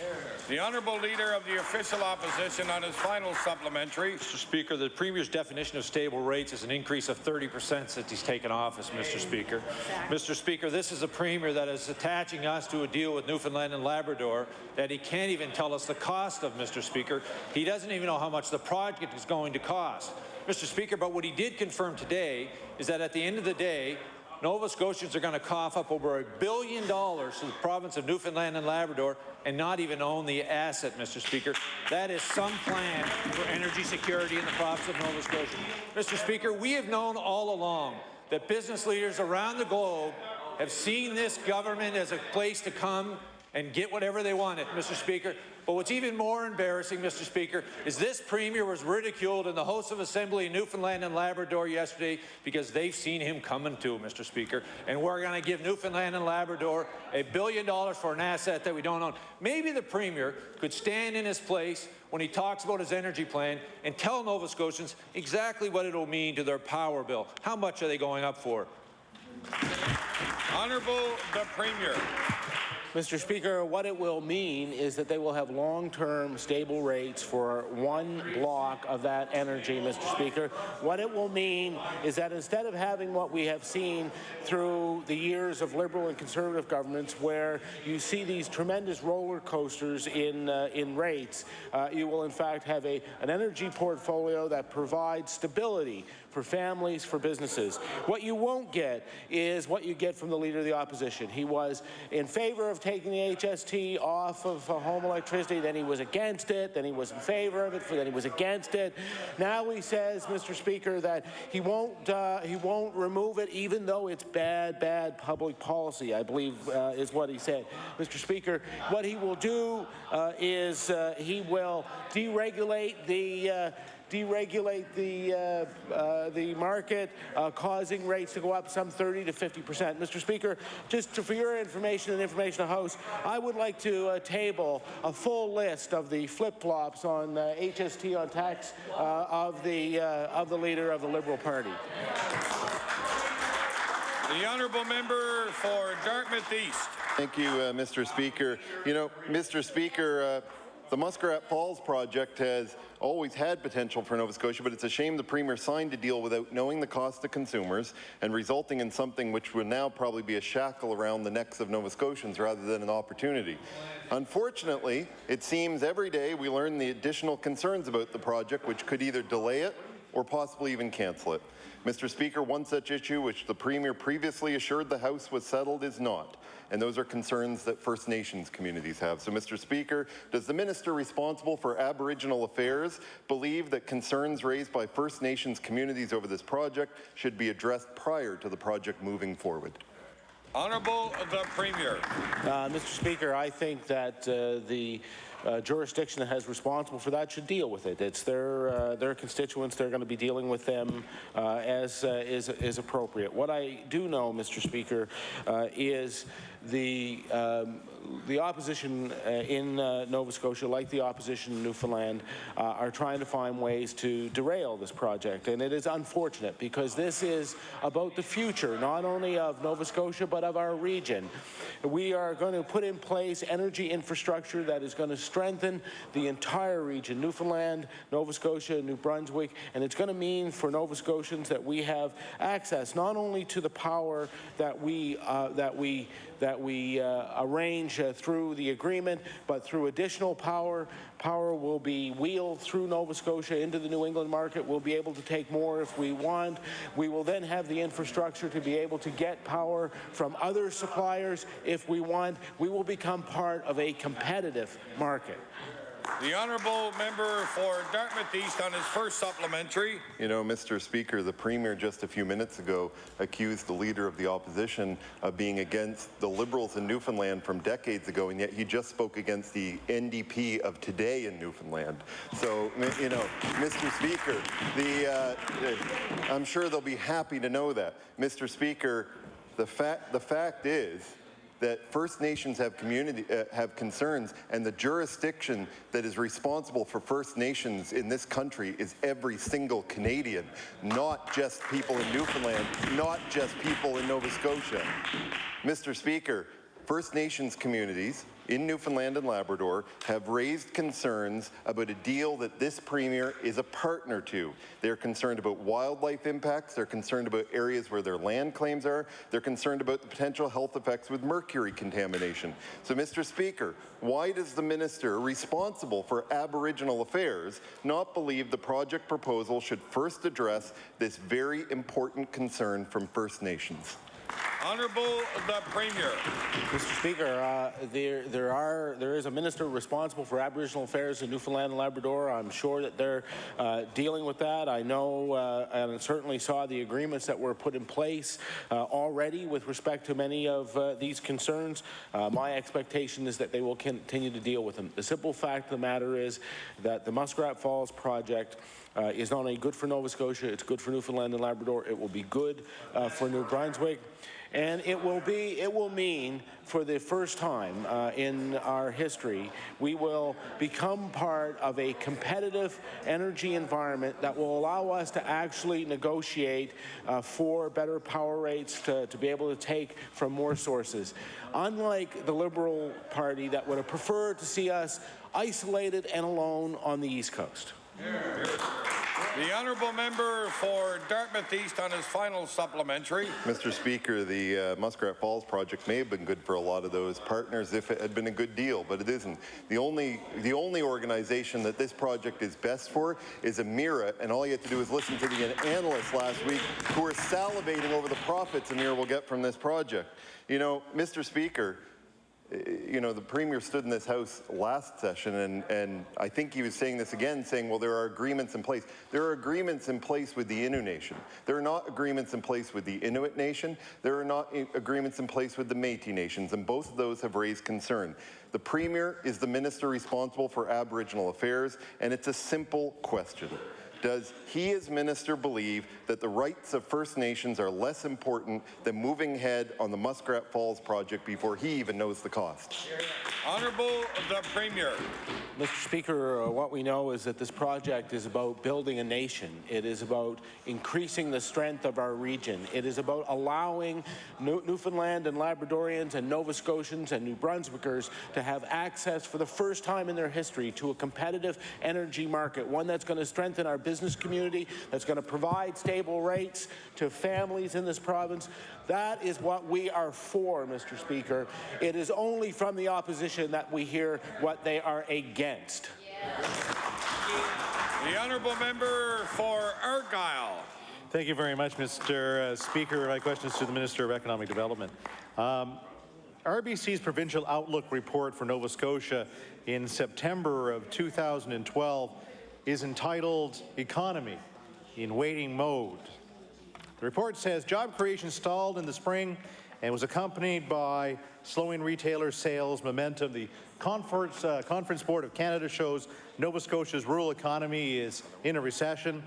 The Honourable Leader of the Official Opposition on his final supplementary. Mr. Speaker, the Premier's definition of stable rates is an increase of 30% since he's taken office, Mr. Speaker. Mr. Speaker, this is a Premier that is attaching us to a deal with Newfoundland and Labrador that he can't even tell us the cost of, Mr. Speaker. He doesn't even know how much the project is going to cost. Mr. Speaker, but what he did confirm today is that at the end of the day, Nova Scotians are going to cough up over $1 billion to the province of Newfoundland and Labrador and not even own the asset, Mr. Speaker. That is some plan for energy security in the province of Nova Scotia. Mr. Speaker, we have known all along that business leaders around the globe have seen this government as a place to come and get whatever they wanted, Mr. Speaker. But what's even more embarrassing, Mr. Speaker, is this Premier was ridiculed in the House of Assembly in Newfoundland and Labrador yesterday because they've seen him coming too, Mr. Speaker. And we're going to give Newfoundland and Labrador $1 billion for an asset that we don't own. Maybe the Premier could stand in his place when he talks about his energy plan and tell Nova Scotians exactly what it'll mean to their power bill. How much are they going up for? Honourable the Premier. Mr. Speaker, what it will mean is that they will have long-term stable rates for one block of that energy, Mr. Speaker. What it will mean is that instead of having what we have seen through the years of Liberal and Conservative governments, where you see these tremendous roller coasters in rates, you will in fact have an energy portfolio that provides stability for families, for businesses. What you won't get is what you get from the Leader of the Opposition. He was in favor of taking the HST off of home electricity, then he was against it, then he was in favor of it, then he was against it. Now he says, Mr. Speaker, that he won't remove it even though it's bad public policy, I believe is what he said. Mr. Speaker, what he will do is he will deregulate the market, causing rates to go up some 30 to 50%. Mr. Speaker, just for your information and information of the House, I would like to table a full list of the flip-flops on HST on tax of the Leader of the Liberal Party. The honourable member for Dartmouth East. Thank you, Mr. Speaker. You know, Mr. Speaker, the Muskrat Falls project has always had potential for Nova Scotia, but it's a shame the Premier signed a deal without knowing the cost to consumers and resulting in something which would now probably be a shackle around the necks of Nova Scotians rather than an opportunity. Unfortunately, it seems every day we learn the additional concerns about the project which could either delay it or possibly even cancel it. Mr. Speaker, one such issue which the Premier previously assured the House was settled is not, and those are concerns that First Nations communities have. So, Mr. Speaker, does the Minister responsible for Aboriginal Affairs believe that concerns raised by First Nations communities over this project should be addressed prior to the project moving forward? Honourable the Premier. Mr. Speaker, I think that the jurisdiction that has responsible for that should deal with it. It's their constituents. They're going to be dealing with them as is appropriate. What I do know, Mr. Speaker, is the opposition in Nova Scotia, like the opposition in Newfoundland, are trying to find ways to derail this project. And it is unfortunate because this is about the future, not only of Nova Scotia, but of our region. We are going to put in place energy infrastructure that is going to strengthen the entire region, Newfoundland, Nova Scotia, New Brunswick, and it's going to mean for Nova Scotians that we have access not only to the power that we arrange through the agreement, but through additional power. Power will be wheeled through Nova Scotia into the New England market. We'll be able to take more if we want. We will then have the infrastructure to be able to get power from other suppliers if we want. We will become part of a competitive market. The honourable member for Dartmouth East on his first supplementary. You know, Mr. Speaker, the Premier just a few minutes ago accused the Leader of the Opposition of being against the Liberals in Newfoundland from decades ago, and yet he just spoke against the NDP of today in Newfoundland. So, you know, Mr. Speaker, I'm sure they'll be happy to know that. Mr. Speaker, the fact is that First Nations have concerns, and the jurisdiction that is responsible for First Nations in this country is every single Canadian, not just people in Newfoundland, not just people in Nova Scotia. Mr. Speaker, First Nations communities in Newfoundland and Labrador have raised concerns about a deal that this Premier is a partner to. They're concerned about wildlife impacts, they're concerned about areas where their land claims are, they're concerned about the potential health effects with mercury contamination. So, Mr. Speaker, why does the Minister responsible for Aboriginal Affairs not believe the project proposal should first address this very important concern from First Nations? Honourable the Premier. Mr. Speaker, there is a minister responsible for Aboriginal Affairs in Newfoundland and Labrador. I'm sure that they're dealing with that. I know and certainly saw the agreements that were put in place already with respect to many of these concerns. My expectation is that they will continue to deal with them. The simple fact of the matter is that the Muskrat Falls project is not only good for Nova Scotia, it's good for Newfoundland and Labrador. It will be good for New Brunswick. And it will mean, for the first time in our history, we will become part of a competitive energy environment that will allow us to actually negotiate for better power rates to be able to take from more sources. Unlike the Liberal Party that would have preferred to see us isolated and alone on the East Coast. The honourable member for Dartmouth East on his final supplementary. Mr. Speaker, the Muskrat Falls project may have been good for a lot of those partners if it had been a good deal, but it isn't. The only organization that this project is best for is Emira, and all you have to do is listen to the analysts last week who are salivating over the profits Emira will get from this project. You know, Mr. Speaker, you know, the Premier stood in this House last session, and I think he was saying this again, saying, well, there are agreements in place. There are agreements in place with the Innu Nation. There are not agreements in place with the Inuit Nation. There are not agreements in place with the Métis Nations, and both of those have raised concern. The Premier is the minister responsible for Aboriginal affairs, and it's a simple question. Does he as minister believe that the rights of First Nations are less important than moving ahead on the Muskrat Falls project before he even knows the cost? Honourable the Premier. Mr. Speaker, what we know is that this project is about building a nation. It is about increasing the strength of our region. It is about allowing Newfoundland and Labradorians and Nova Scotians and New Brunswickers to have access for the first time in their history to a competitive energy market, one that's going to strengthen our business community, that's going to provide stable rates to families in this province. That is what we are for, Mr. Speaker. It is only from the opposition that we hear what they are against. The honourable member for Argyll. Thank you very much, Mr. Speaker. My question is to the Minister of Economic Development. RBC's Provincial Outlook report for Nova Scotia in September of 2012 is entitled Economy in Waiting Mode. The report says job creation stalled in the spring and was accompanied by slowing retailer sales momentum. The Conference Board of Canada shows Nova Scotia's rural economy is in a recession.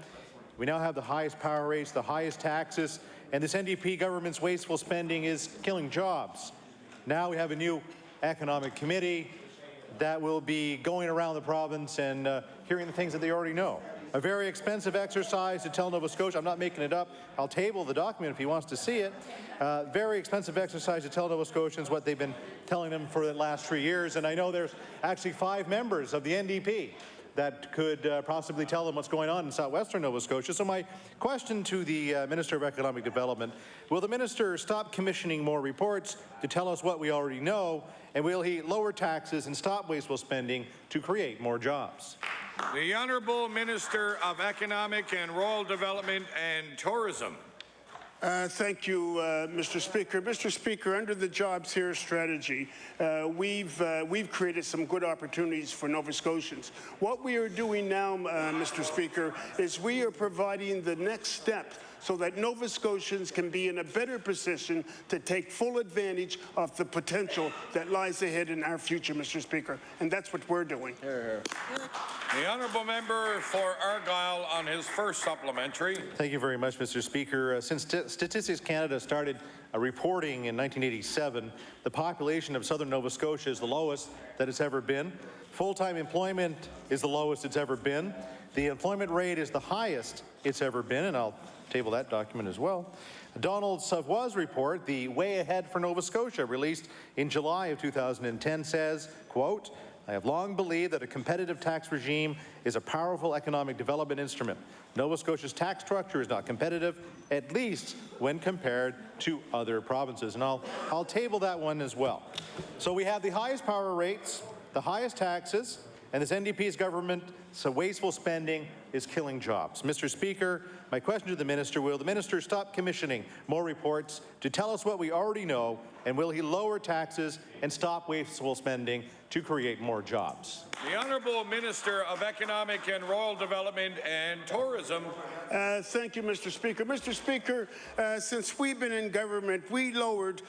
We now have the highest power rates, the highest taxes, and this NDP government's wasteful spending is killing jobs. Now we have a new economic committee that will be going around the province and hearing the things that they already know. A very expensive exercise to tell Nova Scotia, I'm not making it up, I'll table the document if he wants to see it. Very expensive exercise to tell Nova Scotians what they've been telling them for the last 3 years, and I know there's actually 5 members of the NDP that could possibly tell them what's going on in southwestern Nova Scotia. So my question to the Minister of Economic Development, will the Minister stop commissioning more reports to tell us what we already know, and will he lower taxes and stop wasteful spending to create more jobs? The Honourable Minister of Economic and Rural Development and Tourism. Thank you, Mr. Speaker. Mr. Speaker, under the Jobs Here strategy, we've created some good opportunities for Nova Scotians. What we are doing now, Mr. Speaker, is we are providing the next step so that Nova Scotians can be in a better position to take full advantage of the potential that lies ahead in our future, Mr. Speaker. And that's what we're doing. The honourable member for Argyll on his first supplementary. Thank you very much, Mr. Speaker. Since Statistics Canada started reporting in 1987, the population of southern Nova Scotia is the lowest that it's ever been. Full-time employment is the lowest it's ever been. The employment rate is the highest it's ever been, and I'll table that document as well. Donald Savoy's report, The Way Ahead for Nova Scotia, released in July of 2010, says, quote, I have long believed that a competitive tax regime is a powerful economic development instrument. Nova Scotia's tax structure is not competitive, at least when compared to other provinces. And I'll table that one as well. So we have the highest power rates, the highest taxes, and this NDP's government, so wasteful spending is killing jobs. Mr. Speaker, my question to the minister, will the minister stop commissioning more reports to tell us what we already know, and will he lower taxes and stop wasteful spending to create more jobs? The Honourable Minister of Economic and Rural Development and Tourism. Thank you, Mr. Speaker. Mr. Speaker, since we've been in government, we lowered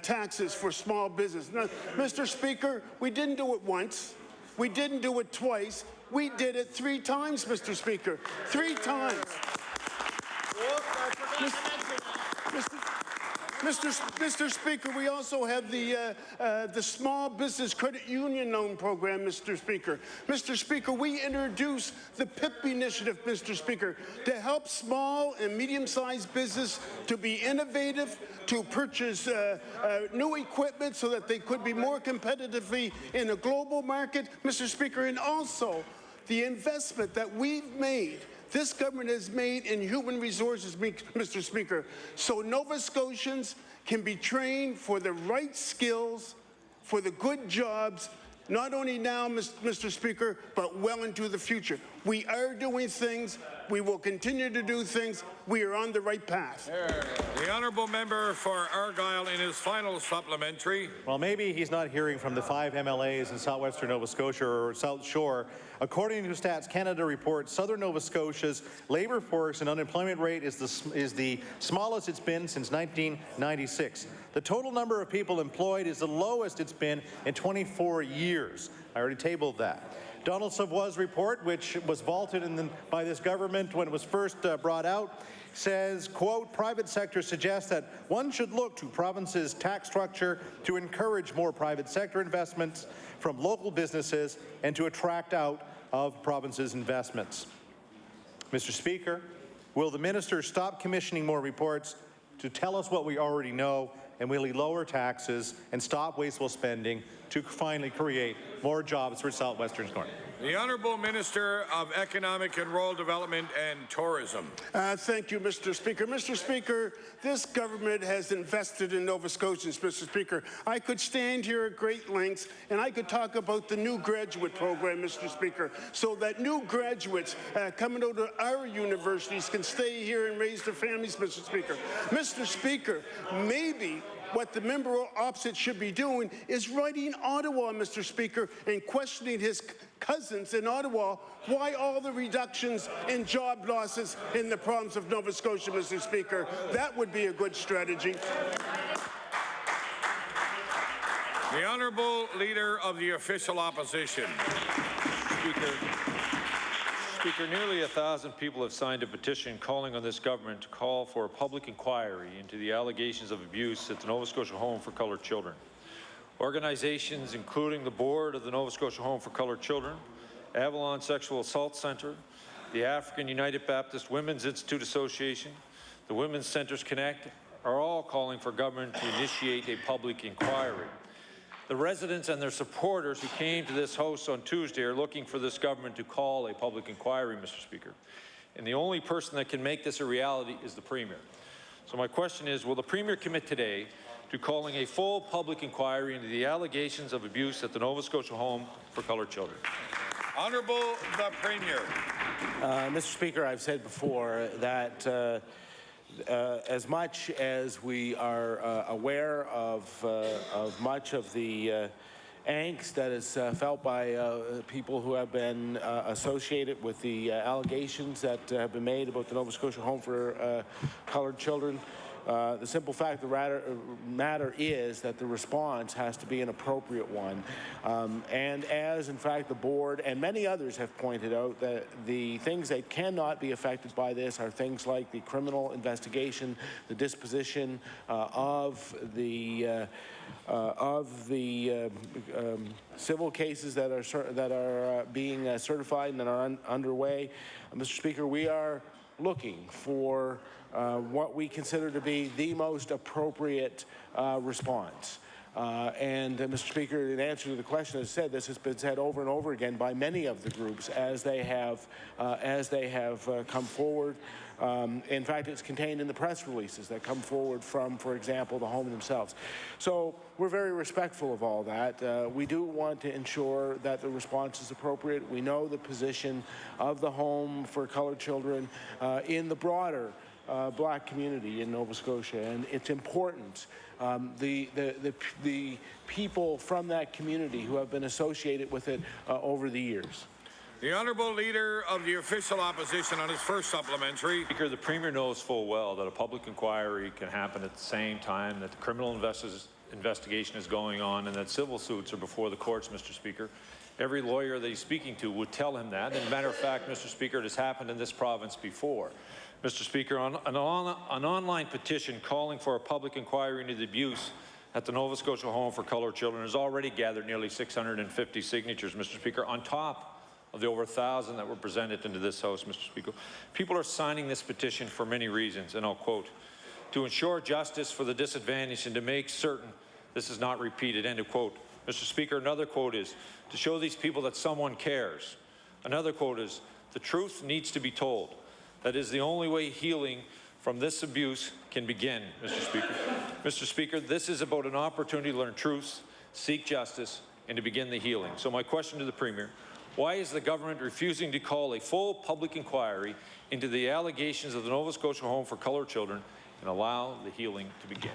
taxes for small business. Now, Mr. Speaker, we didn't do it once. We didn't do it twice. We did it 3 times, Mr. Speaker. 3 times. Mr. Speaker, we also have the Small Business Credit Union Loan Program, Mr. Speaker. Mr. Speaker, we introduced the PIP initiative, Mr. Speaker, to help small and medium-sized business to be innovative, to purchase new equipment so that they could be more competitively in a global market, Mr. Speaker, and also the investment that we've made this government has made in human resources, Mr. Speaker, so Nova Scotians can be trained for the right skills, for the good jobs, not only now, Mr. Speaker, but well into the future. We are doing things. We will continue to do things. We are on the right path. The honourable member for Argyle in his final supplementary. Well, maybe he's not hearing from the 5 MLAs in southwestern Nova Scotia or South Shore. According to Stats Canada report, southern Nova Scotia's labour force and unemployment rate is the smallest it's been since 1996. The total number of people employed is the lowest it's been in 24 years. I already tabled that. Donald Savoy's report, which was vaulted by this government when it was first brought out, says, quote, private sector suggests that one should look to province's tax structure to encourage more private sector investments from local businesses and to attract out of province's investments. Mr. Speaker, will the minister stop commissioning more reports to tell us what we already know, and will he lower taxes and stop wasteful spending to finally create more jobs for Southwestern North? The Honourable Minister of Economic and Rural Development and Tourism. Thank you, Mr. Speaker. Mr. Speaker, this government has invested in Nova Scotians, Mr. Speaker. I could stand here at great lengths and I could talk about the new graduate program, Mr. Speaker, so that new graduates coming out of our universities can stay here and raise their families, Mr. Speaker. Mr. Speaker, maybe what the member opposite should be doing is writing Ottawa, Mr. Speaker, and questioning his cousins in Ottawa why all the reductions in job losses in the province of Nova Scotia, Mr. Speaker. That would be a good strategy. The Honourable Leader of the Official Opposition. Speaker, nearly 1,000 people have signed a petition calling on this government to call for a public inquiry into the allegations of abuse at the Nova Scotia Home for Coloured Children. Organizations including the board of the Nova Scotia Home for Coloured Children, Avalon Sexual Assault Centre, the African United Baptist Women's Institute Association, the Women's Centres Connect are all calling for government to initiate a public inquiry. The residents and their supporters who came to this House on Tuesday are looking for this government to call a public inquiry, Mr. Speaker. And the only person that can make this a reality is the Premier. So my question is, will the Premier commit today to calling a full public inquiry into the allegations of abuse at the Nova Scotia Home for Coloured Children? Honourable the Premier. Mr. Speaker, I've said before that as much as we are aware of much of the angst that is felt by people who have been associated with the allegations that have been made about the Nova Scotia Home for Coloured Children, the simple fact of the matter is that the response has to be an appropriate one. And as, in fact, the board and many others have pointed out, that the things that cannot be affected by this are things like the criminal investigation, the disposition of the civil cases that are being certified and that are underway. Mr. Speaker, we are looking for what we consider to be the most appropriate response. Mr. Speaker, in answer to the question, as I said, this has been said over and over again by many of the groups as they have come forward. In fact, it's contained in the press releases that come forward from, for example, the home themselves. So we're very respectful of all that. We do want to ensure that the response is appropriate. We know the position of the Home for Coloured Children in the broader Black community in Nova Scotia, and it's important. The people from that community who have been associated with it over the years. The Honourable Leader of the Official Opposition on his first supplementary. Speaker, the Premier knows full well that a public inquiry can happen at the same time that the criminal investigation is going on and that civil suits are before the courts, Mr. Speaker. Every lawyer that he's speaking to would tell him that. And as a matter of fact, Mr. Speaker, it has happened in this province before. Mr. Speaker, an online petition calling for a public inquiry into the abuse at the Nova Scotia Home for Coloured Children has already gathered nearly 650 signatures, Mr. Speaker, on top of the over 1,000 that were presented into this House, Mr. Speaker. People are signing this petition for many reasons, and I'll quote, to ensure justice for the disadvantaged and to make certain this is not repeated, end of quote. Mr. Speaker, another quote is, to show these people that someone cares. Another quote is, the truth needs to be told. That is the only way healing from this abuse can begin, Mr. Speaker. Mr. Speaker, this is about an opportunity to learn truth, seek justice, and to begin the healing. So my question to the Premier, why is the government refusing to call a full public inquiry into the allegations of the Nova Scotia Home for Coloured Children and allow the healing to begin?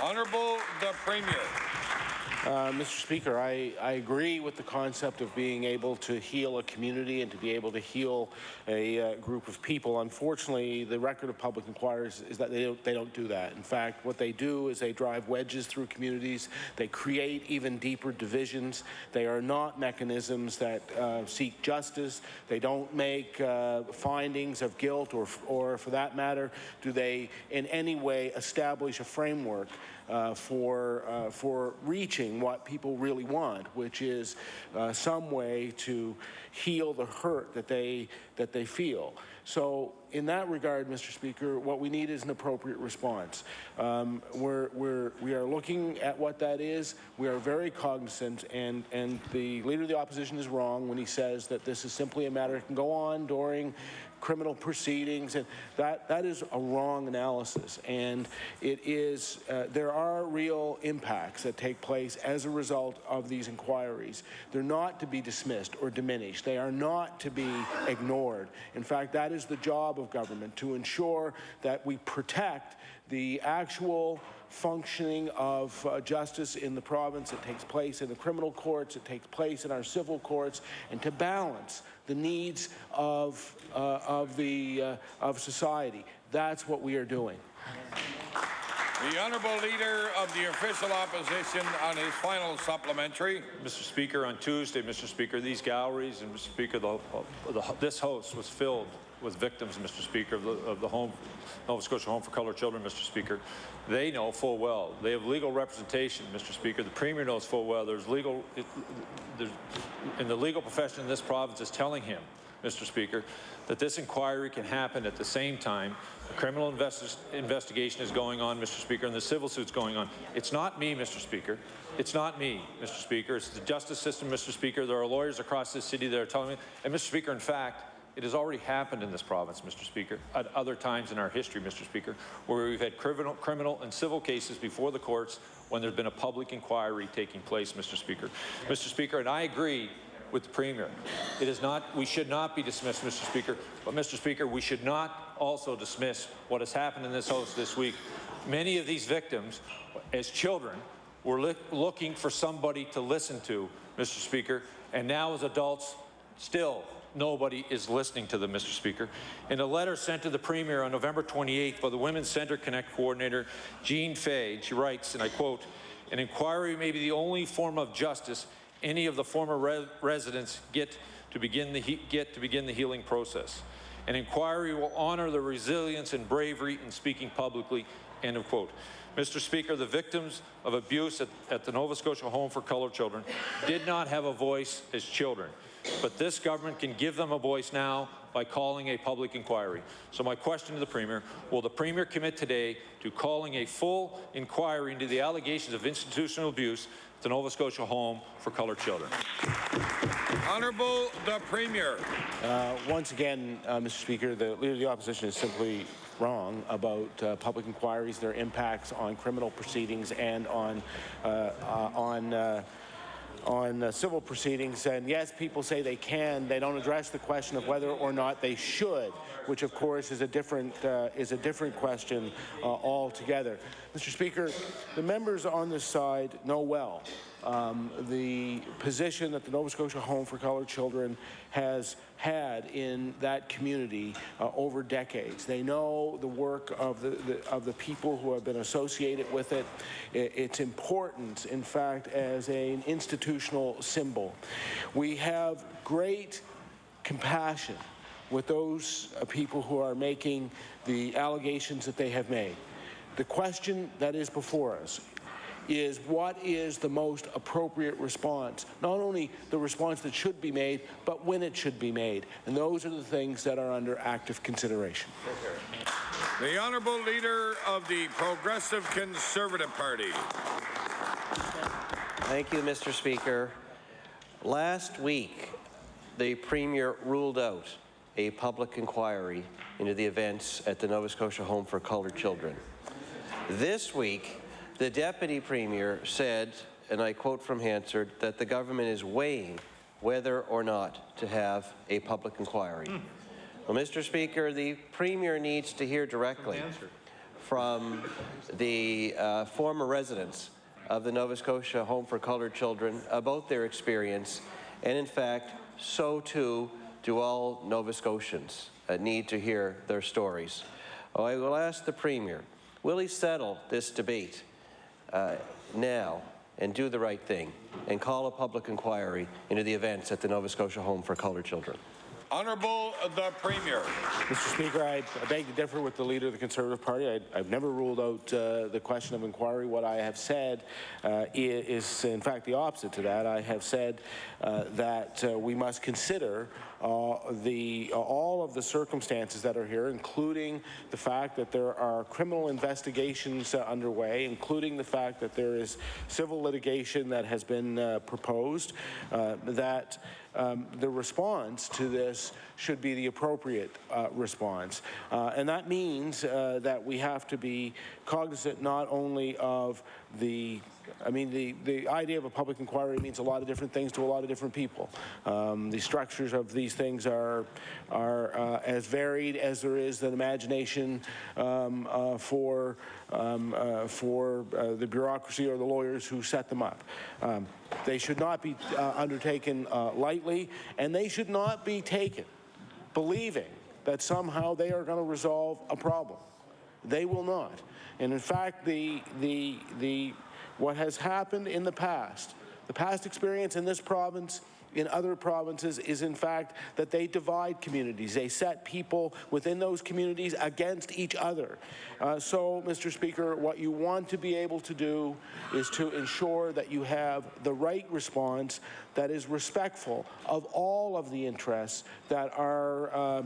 Honourable the Premier. Mr. Speaker, I agree with the concept of being able to heal a community and to be able to heal a group of people. Unfortunately, the record of public inquiries is that they don't do that. In fact, what they do is they drive wedges through communities. They create even deeper divisions. They are not mechanisms that seek justice. They don't make findings of guilt or for that matter, do they in any way establish a framework for reaching what people really want, which is some way to heal the hurt that they feel. So in that regard, Mr. Speaker, what we need is an appropriate response. We are looking at what that is. We are very cognizant, and the Leader of the Opposition is wrong when he says that this is simply a matter that can go on during criminal proceedings, and that is a wrong analysis. And it is there are real impacts that take place as a result of these inquiries. They're not to be dismissed or diminished. They are not to be ignored. In fact, that is the job of government, to ensure that we protect the actual functioning of justice in the province. It takes place in the criminal courts, it takes place in our civil courts, and to balance the needs of society. That's what we are doing. The Honourable Leader of the Official Opposition on his final supplementary. Mr. Speaker, on Tuesday, Mr. Speaker, these galleries and Mr. Speaker, this house was filled with victims, Mr. Speaker, of the Nova Scotia Home for Coloured Children, Mr. Speaker. They know full well. They have legal representation, Mr. Speaker. The Premier knows full well. In the legal profession in this province is telling him, Mr. Speaker, that this inquiry can happen at the same time. The criminal investigation is going on, Mr. Speaker, and the civil suit's going on. It's not me, Mr. Speaker. It's not me, Mr. Speaker. It's the justice system, Mr. Speaker. There are lawyers across this city that are telling me, and Mr. Speaker, in fact, it has already happened in this province, Mr. Speaker, at other times in our history, Mr. Speaker, where we've had criminal and civil cases before the courts when there's been a public inquiry taking place, Mr. Speaker. Mr. Speaker, and I agree with the Premier. It is not, we should not be dismissed, Mr. Speaker, but Mr. Speaker, we should not also dismiss what has happened in this House this week. Many of these victims, as children, were looking for somebody to listen to, Mr. Speaker, and now as adults, still nobody is listening to them, Mr. Speaker. In a letter sent to the Premier on November 28th by the Women's Centre Connect coordinator, Jean Fay, she writes, and I quote, "An inquiry may be the only form of justice any of the former residents get to begin the healing process. An inquiry will honor the resilience and bravery in speaking publicly," end of quote. Mr. Speaker, the victims of abuse at the Nova Scotia Home for Coloured Children did not have a voice as children, but this government can give them a voice now by calling a public inquiry. So my question to the Premier, will the Premier commit today to calling a full inquiry into the allegations of institutional abuse at the Nova Scotia Home for Coloured Children? Honourable the Premier. Once again, Mr. Speaker, the Leader of the Opposition is simply wrong about public inquiries, their impacts on criminal proceedings and on civil proceedings. And yes, people say they can. They don't address the question of whether or not they should, which of course is a different question altogether. Mr. Speaker, the members on this side know well the position that the Nova Scotia Home for Coloured Children has had in that community over decades. They know the work of the people who have been associated with it, its importance, in fact, as an institutional symbol. We have great compassion with those people who are making the allegations that they have made. The question that is before us is what is the most appropriate response, not only the response that should be made, but when it should be made. And those are the things that are under active consideration. The Honourable Leader of the Progressive Conservative Party. Thank you, Mr. Speaker. Last week, the Premier ruled out a public inquiry into the events at the Nova Scotia Home for Coloured Children. This week, the Deputy Premier said, and I quote from Hansard, that the government is weighing whether or not to have a public inquiry. Well, Mr. Speaker, the Premier needs to hear directly from the former residents of the Nova Scotia Home for Coloured Children about their experience, and in fact, so too do all Nova Scotians need to hear their stories. I will ask the Premier, will he settle this debate now and do the right thing and call a public inquiry into the events at the Nova Scotia Home for Coloured Children? Honourable the Premier. Mr. Speaker, I beg to differ with the Leader of the Conservative Party. I've never ruled out the question of inquiry. What I have said is, in fact, the opposite to that. I have said that we must consider all of the circumstances that are here, including the fact that there are criminal investigations underway, including the fact that there is civil litigation that has been proposed, that the response to this should be the appropriate response. And that means that we have to be cognizant not only of the idea of a public inquiry means a lot of different things to a lot of different people. The structures of these things are as varied as there is an imagination for the bureaucracy or the lawyers who set them up. They should not be undertaken lightly, and they should not be taken believing that somehow they are going to resolve a problem. They will not. And in fact, what has happened in the past experience in this province, in other provinces, is in fact that they divide communities. They set people within those communities against each other. So, Mr. Speaker, what you want to be able to do is to ensure that you have the right response that is respectful of all of the interests that are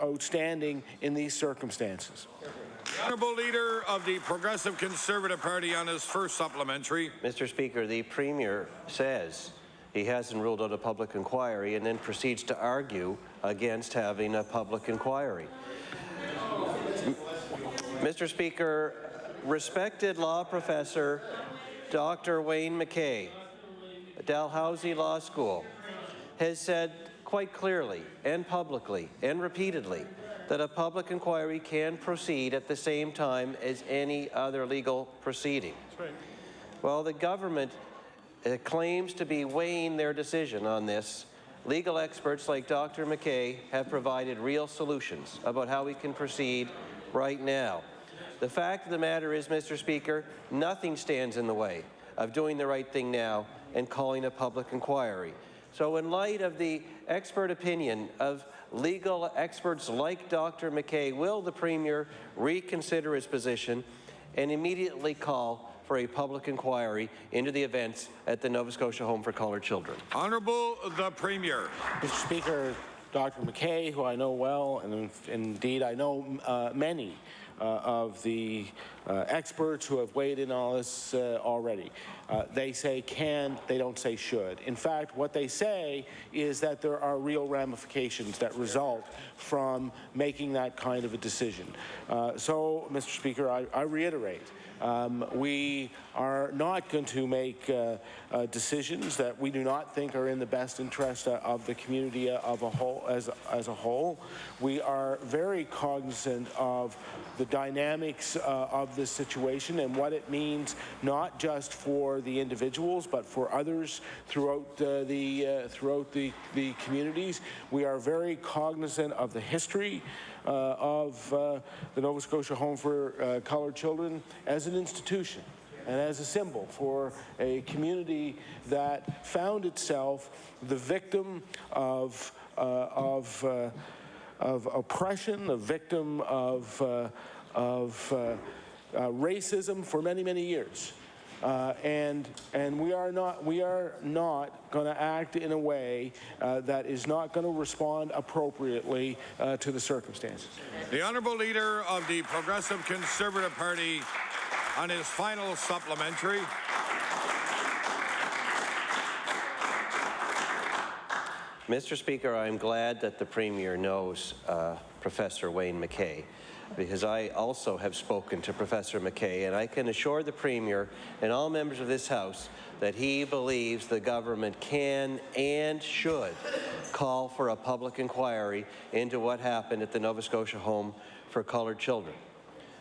outstanding in these circumstances. The Honourable Leader of the Progressive Conservative Party on his first supplementary. Mr. Speaker, the Premier says he hasn't ruled out a public inquiry and then proceeds to argue against having a public inquiry. Mr. Speaker, respected law professor Dr. Wayne McKay, Dalhousie Law School, has said quite clearly and publicly and repeatedly that a public inquiry can proceed at the same time as any other legal proceeding. That's right. Well, the government claims to be weighing their decision on this. Legal experts like Dr. McKay have provided real solutions about how we can proceed right now. The fact of the matter is, Mr. Speaker, nothing stands in the way of doing the right thing now and calling a public inquiry. So in light of the expert opinion of legal experts like Dr. McKay, will the Premier reconsider his position and immediately call for a public inquiry into the events at the Nova Scotia Home for Coloured Children? Honourable the Premier. Mr. Speaker, Dr. McKay, who I know well, and indeed I know many of the experts who have weighed in on this already. They say can, they don't say should. In fact, what they say is that there are real ramifications that result from making that kind of a decision. So, Mr. Speaker, I reiterate, we are not going to make decisions that we do not think are in the best interest of the community of a whole, as a whole. We are very cognizant of the dynamics of this situation and what it means, not just for the individuals, but for others throughout the communities. We are very cognizant of the history of the Nova Scotia Home for Coloured Children as an institution and as a symbol for a community that found itself the victim of oppression, a victim of racism for many, many years. And we are not going to act in a way that is not going to respond appropriately to the circumstances. The Honourable Leader of the Progressive Conservative Party on his final supplementary. Mr. Speaker, I'm glad that the Premier knows Professor Wayne McKay, because I also have spoken to Professor McKay, and I can assure the Premier and all members of this House that he believes the government can and should call for a public inquiry into what happened at the Nova Scotia Home for Coloured Children.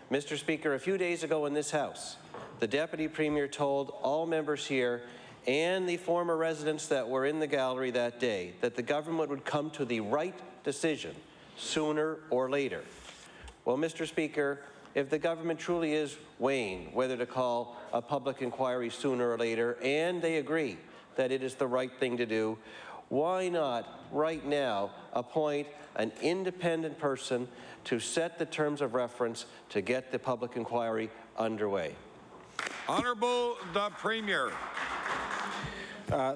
Mr. Speaker, a few days ago in this House, the Deputy Premier told all members here and the former residents that were in the gallery that day that the government would come to the right decision sooner or later. Well, Mr. Speaker, if the government truly is weighing whether to call a public inquiry sooner or later, and they agree that it is the right thing to do, why not right now appoint an independent person to set the terms of reference to get the public inquiry underway? Honourable the Premier.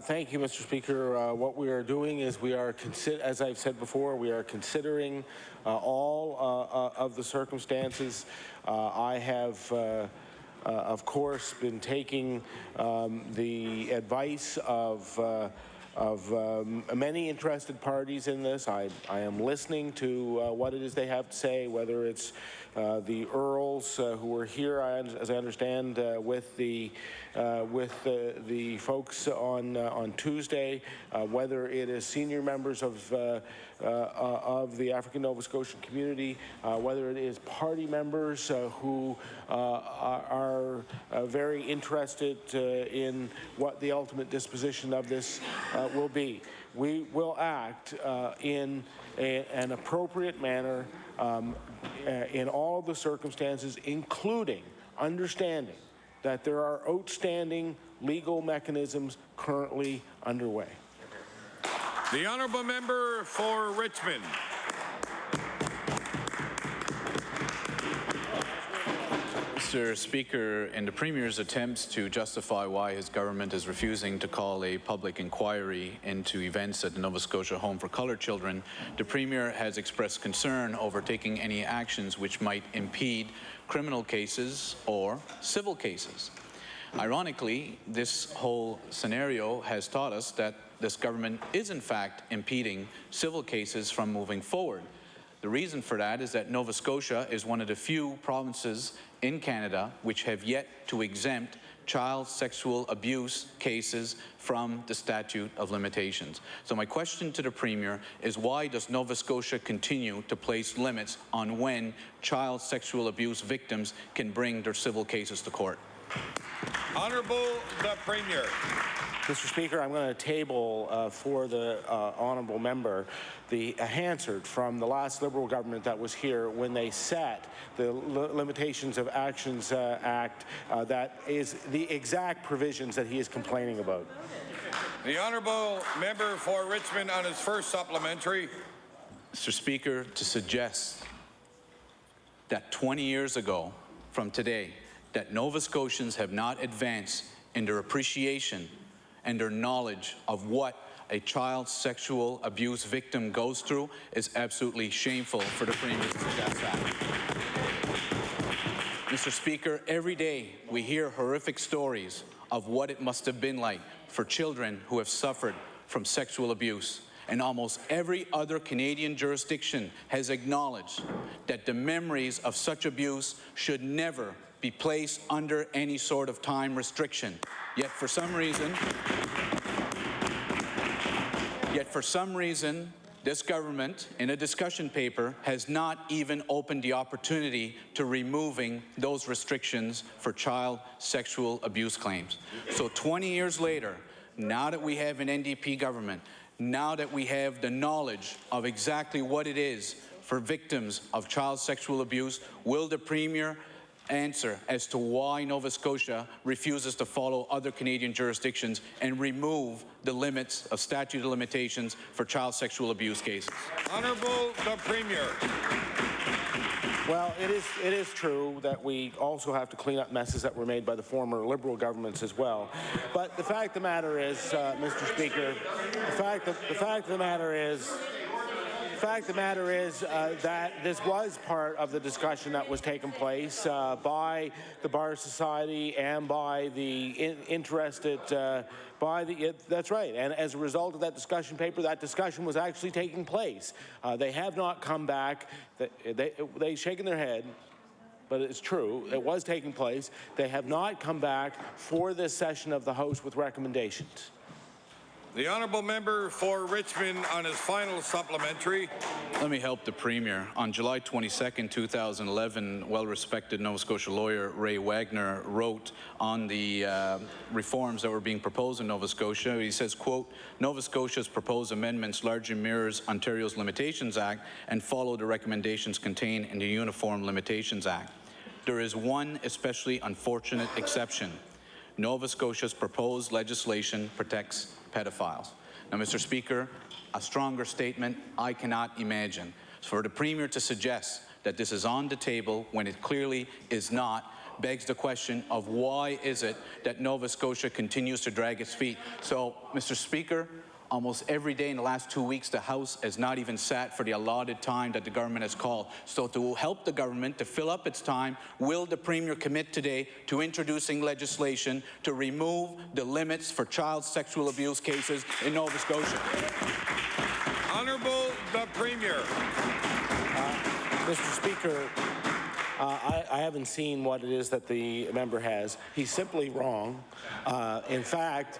Thank you, Mr. Speaker. What we are doing is we are, as I've said before, we are considering all of the circumstances. I have, of course, been taking the advice of many interested parties in this. I am listening to what it is they have to say, whether it's the Earls who are here, as I understand, with the folks on Tuesday, whether it is senior members of the African Nova Scotian community, whether it is party members who are very interested in what the ultimate disposition of this will be. We will act in an appropriate manner in all of the circumstances, including understanding that there are outstanding legal mechanisms currently underway. The honourable member for Richmond. Mr. Speaker, in the Premier's attempts to justify why his government is refusing to call a public inquiry into events at the Nova Scotia Home for Coloured Children, the Premier has expressed concern over taking any actions which might impede criminal cases or civil cases. Ironically, this whole scenario has taught us that this government is in fact impeding civil cases from moving forward. The reason for that is that Nova Scotia is one of the few provinces in Canada which have yet to exempt child sexual abuse cases from the statute of limitations. So my question to the Premier is, why does Nova Scotia continue to place limits on when child sexual abuse victims can bring their civil cases to court? Honourable the Premier. Mr. Speaker, I'm going to table for the honourable member the Hansard from the last Liberal government that was here when they set the Limitations of Actions Act that is the exact provisions that he is complaining about. The honourable member for Richmond on his first supplementary. Mr. Speaker, to suggest that 20 years ago from today that Nova Scotians have not advanced in their appreciation and their knowledge of what a child sexual abuse victim goes through is absolutely shameful for the Premier to suggest that. Mr. Speaker, every day we hear horrific stories of what it must have been like for children who have suffered from sexual abuse. And almost every other Canadian jurisdiction has acknowledged that the memories of such abuse should never be placed under any sort of time restriction. Yet for some reason, this government, in a discussion paper, has not even opened the opportunity to removing those restrictions for child sexual abuse claims. So 20 years later, now that we have an NDP government, now that we have the knowledge of exactly what it is for victims of child sexual abuse, will the Premier answer as to why Nova Scotia refuses to follow other Canadian jurisdictions and remove the limits of statute of limitations for child sexual abuse cases? Honourable the Premier. Well, it is true that we also have to clean up messes that were made by the former Liberal governments as well. But the fact of the matter is, Mr. Speaker, the fact of the matter is fact of the matter is that this was part of the discussion that was taking place by the Bar Society and by the interested, that's right, and as a result of that discussion paper, that discussion was actually taking place. They have not come back. They've shaken their head, but it's true, it was taking place. They have not come back for this session of the House with recommendations. The honourable member for Richmond on his final supplementary. Let me help the Premier. On July 22nd, 2011, well-respected Nova Scotia lawyer Ray Wagner wrote on the reforms that were being proposed in Nova Scotia. He says, quote, Nova Scotia's proposed amendments largely mirrors Ontario's Limitations Act and follow the recommendations contained in the Uniform Limitations Act. There is one especially unfortunate exception. Nova Scotia's proposed legislation protects pedophiles. Now, Mr. Speaker, a stronger statement I cannot imagine. For the Premier to suggest that this is on the table when it clearly is not begs the question of why is it that Nova Scotia continues to drag its feet. So, Mr. Speaker, almost every day in the last 2 weeks, the House has not even sat for the allotted time that the government has called. So to help the government to fill up its time, will the Premier commit today to introducing legislation to remove the limits for child sexual abuse cases in Nova Scotia? Honourable the Premier. Mr. Speaker, I haven't seen what it is that the member has. He's simply wrong. In fact,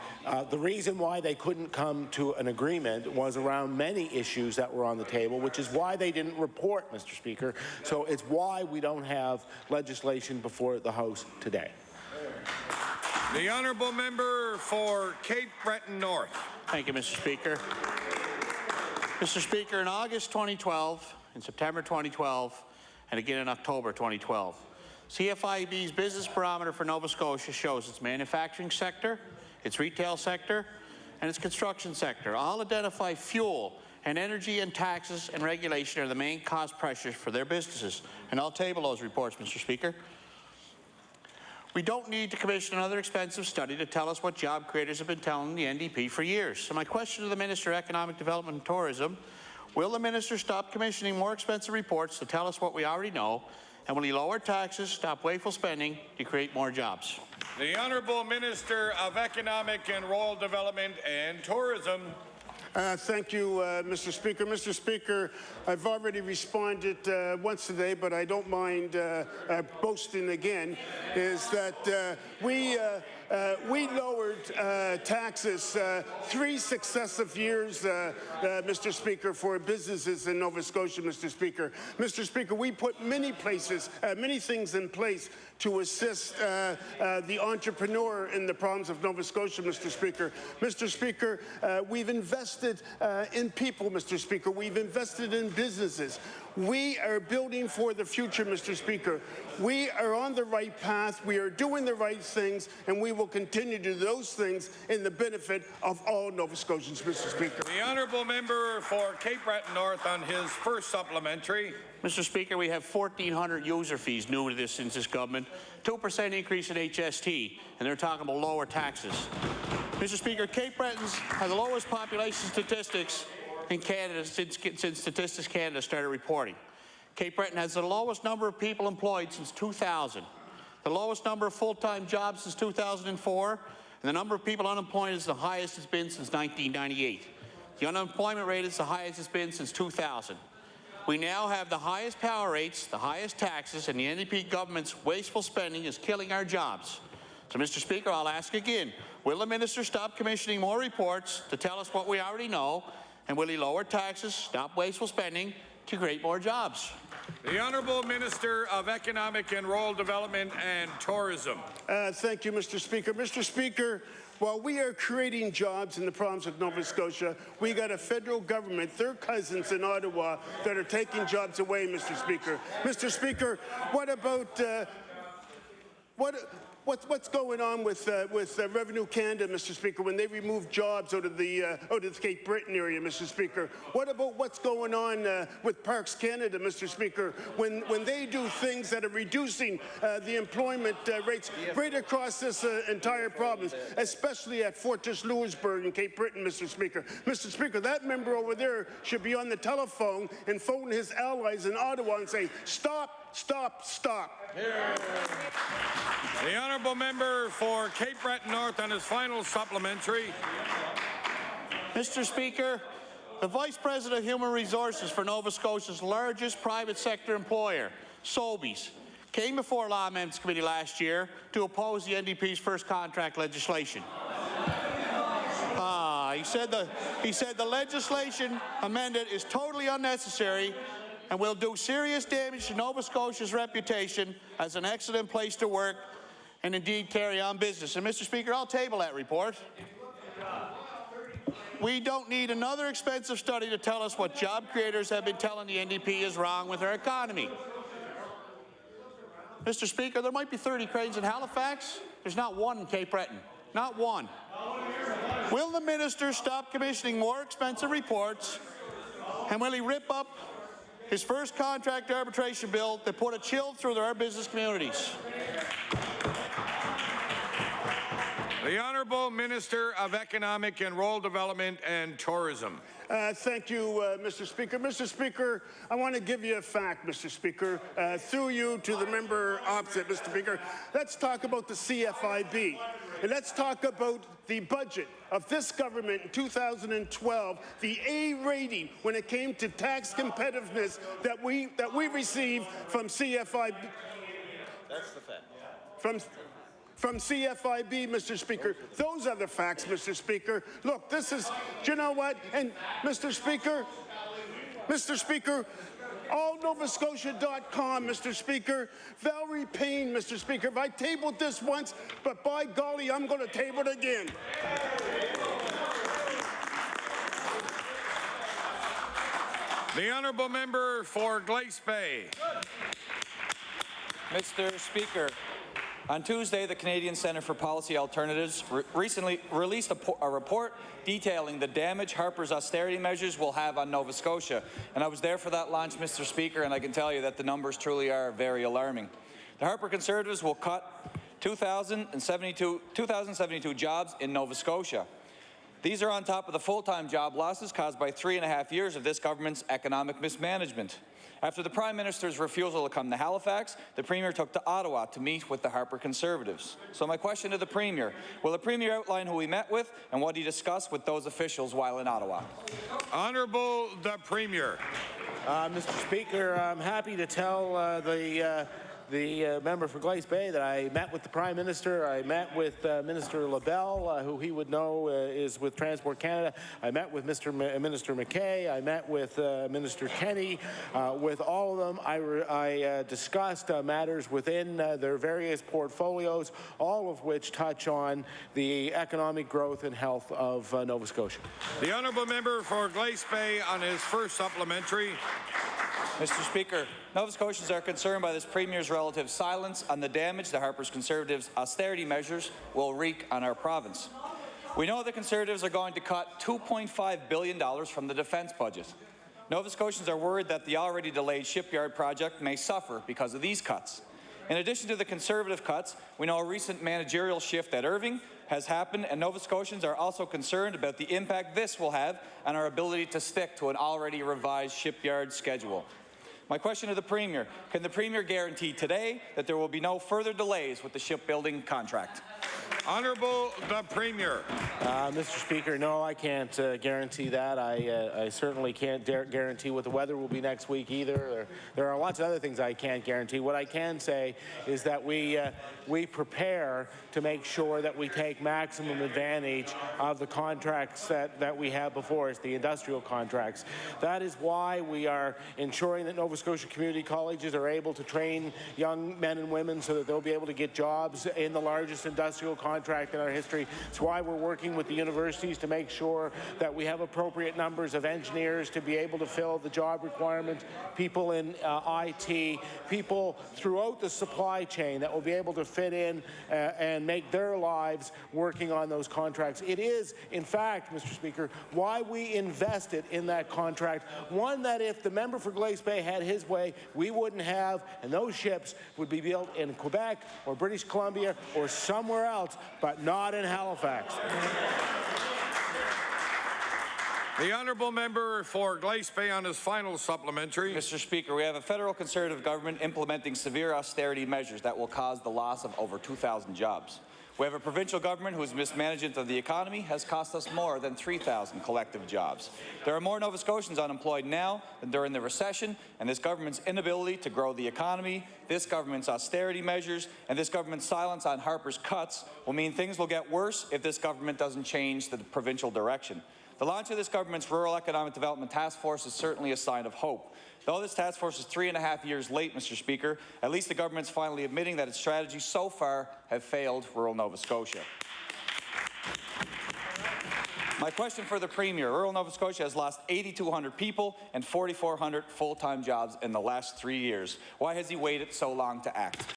the reason why they couldn't come to an agreement was around many issues that were on the table, which is why they didn't report, Mr. Speaker. So it's why we don't have legislation before the House today. The honourable member for Cape Breton North. Thank you, Mr. Speaker. Mr. Speaker, in August 2012, in September 2012, and again in October 2012. CFIB's business barometer for Nova Scotia shows its manufacturing sector, its retail sector, and its construction sector all identify fuel and energy and taxes and regulation are the main cost pressures for their businesses. And I'll table those reports, Mr. Speaker. We don't need to commission another expensive study to tell us what job creators have been telling the NDP for years. So my question to the Minister of Economic Development and Tourism, will the minister stop commissioning more expensive reports to tell us what we already know, and will he lower taxes, stop wasteful spending to create more jobs? The Honourable Minister of Economic and Rural Development and Tourism. Thank you, Mr. Speaker. Mr. Speaker, I've already responded once today, but I don't mind boasting again, is that we lowered taxes 3 successive years, Mr. Speaker, for businesses in Nova Scotia, Mr. Speaker. Mr. Speaker, we put many things in place to assist the entrepreneur in the province of Nova Scotia, Mr. Speaker. Mr. Speaker, we've invested in people, Mr. Speaker. We've invested in businesses. We are building for the future, Mr. Speaker. We are on the right path. We are doing the right things, and we will continue to do those things in the benefit of all Nova Scotians, Mr. Speaker. The honourable member for Cape Breton North on his first supplementary. Mr. Speaker, we have 1,400 user fees new to this since this government, 2% increase in HST, and they're talking about lower taxes. Mr. Speaker, Cape Breton's have the lowest population statistics in Canada since Statistics Canada started reporting. Cape Breton has the lowest number of people employed since 2000, the lowest number of full-time jobs since 2004, and the number of people unemployed is the highest it's been since 1998. The unemployment rate is the highest it's been since 2000. We now have the highest power rates, the highest taxes, and the NDP government's wasteful spending is killing our jobs. So, Mr. Speaker, I'll ask again, will the minister stop commissioning more reports to tell us what we already know, and will he lower taxes, stop wasteful spending to create more jobs? The Honourable Minister of Economic and Rural Development and Tourism. Thank you, Mr. Speaker. Mr. Speaker, while we are creating jobs in the province of Nova Scotia, we got a federal government, their cousins in Ottawa, that are taking jobs away, Mr. Speaker. Mr. Speaker, what about what's going on with Revenue Canada, Mr. Speaker, when they remove jobs out of the Cape Breton area, Mr. Speaker? What about what's going on with Parks Canada, Mr. Speaker, when they do things that are reducing the employment rates right across this entire province, especially at Fortress Louisbourg and Cape Breton, Mr. Speaker? Mr. Speaker, that member over there should be on the telephone and phone his allies in Ottawa and say, stop, stop, stop. The honourable member for Cape Breton North on his final supplementary. Mr. Speaker, the Vice President of Human Resources for Nova Scotia's largest private sector employer, Sobeys, came before Law Amendments Committee last year to oppose the NDP's first contract legislation. He said the legislation amended is totally unnecessary and will do serious damage to Nova Scotia's reputation as an excellent place to work and indeed carry on business. And Mr. Speaker, I'll table that report. We don't need another expensive study to tell us what job creators have been telling the NDP is wrong with our economy. Mr. Speaker, there might be 30 cranes in Halifax. There's not one in Cape Breton. Not one. Will the minister stop commissioning more expensive reports, and will he rip up his first contract arbitration bill that put a chill through our business communities? The Honourable Minister of Economic and Rural Development and Tourism. Thank you, Mr. Speaker. Mr. Speaker, I want to give you a fact, Mr. Speaker, through you to the member opposite, Mr. Speaker. Let's talk about the CFIB. And let's talk about the budget of this government in 2012, the A rating when it came to tax competitiveness that we received from CFIB. That's the fact. From CFIB, Mr. Speaker. Those are the facts, Mr. Speaker. Look, this is, do you know what? And Mr. Speaker, allnovascotia.com, Mr. Speaker. Valerie Payne, Mr. Speaker. I tabled this once, but by golly, I'm going to table it again. The Honourable Member for Glace Bay. Mr. Speaker, on Tuesday, the Canadian Centre for Policy Alternatives recently released a report detailing the damage Harper's austerity measures will have on Nova Scotia. And I was there for that launch, Mr. Speaker, and I can tell you that the numbers truly are very alarming. The Harper Conservatives will cut 2,072 jobs in Nova Scotia. These are on top of the full-time job losses caused by 3.5 years of this government's economic mismanagement. After the Prime Minister's refusal to come to Halifax, the Premier took to Ottawa to meet with the Harper Conservatives. So my question to the Premier, will the Premier outline who he met with and what he discussed with those officials while in Ottawa? Honourable the Premier. Mr. Speaker, I'm happy to tell the member for Glace Bay that I met with the Prime Minister. I met with Minister LaBelle, who he would know is with Transport Canada. I met with Minister McKay. I met with Minister Kenny. With all of them, I discussed matters within their various portfolios, all of which touch on the economic growth and health of Nova Scotia. The Honourable Member for Glace Bay on his first supplementary. Mr. Speaker, Nova Scotians are concerned by this Premier's relative silence on the damage the Harper's Conservatives' austerity measures will wreak on our province. We know the Conservatives are going to cut $2.5 billion from the defence budget. Nova Scotians are worried that the already delayed shipyard project may suffer because of these cuts. In addition to the Conservative cuts, we know a recent managerial shift at Irving has happened, and Nova Scotians are also concerned about the impact this will have on our ability to stick to an already revised shipyard schedule. My question to the Premier, can the Premier guarantee today that there will be no further delays with the shipbuilding contract? Honourable the Premier. Mr. Speaker, no, I can't guarantee that. I certainly can't guarantee what the weather will be next week either. There are lots of other things I can't guarantee. What I can say is that we prepare to make sure that we take maximum advantage of the contracts that we have before us, the industrial contracts. That is why we are ensuring that Nova Scotia community colleges are able to train young men and women so that they'll be able to get jobs in the largest industrial contracts contract in our history. It's why we're working with the universities to make sure that we have appropriate numbers of engineers to be able to fill the job requirement, people in IT, people throughout the supply chain that will be able to fit in and make their lives working on those contracts. It is, in fact, Mr. Speaker, why we invested in that contract, one that if the member for Glace Bay had his way, we wouldn't have, and those ships would be built in Quebec or British Columbia or somewhere else, but not in Halifax. The honourable member for Glace Bay on his final supplementary. Mr. Speaker, we have a federal Conservative government implementing severe austerity measures that will cause the loss of over 2,000 jobs. We have a provincial government whose mismanagement of the economy has cost us more than 3,000 collective jobs. There are more Nova Scotians unemployed now than during the recession, and this government's inability to grow the economy, this government's austerity measures, and this government's silence on Harper's cuts will mean things will get worse if this government doesn't change the provincial direction. The launch of this government's Rural Economic Development Task Force is certainly a sign of hope. Though this task force is 3.5 years late, Mr. Speaker, at least the government's finally admitting that its strategies so far have failed rural Nova Scotia. My question for the Premier, rural Nova Scotia has lost 8,200 people and 4,400 full-time jobs in the last 3 years. Why has he waited so long to act?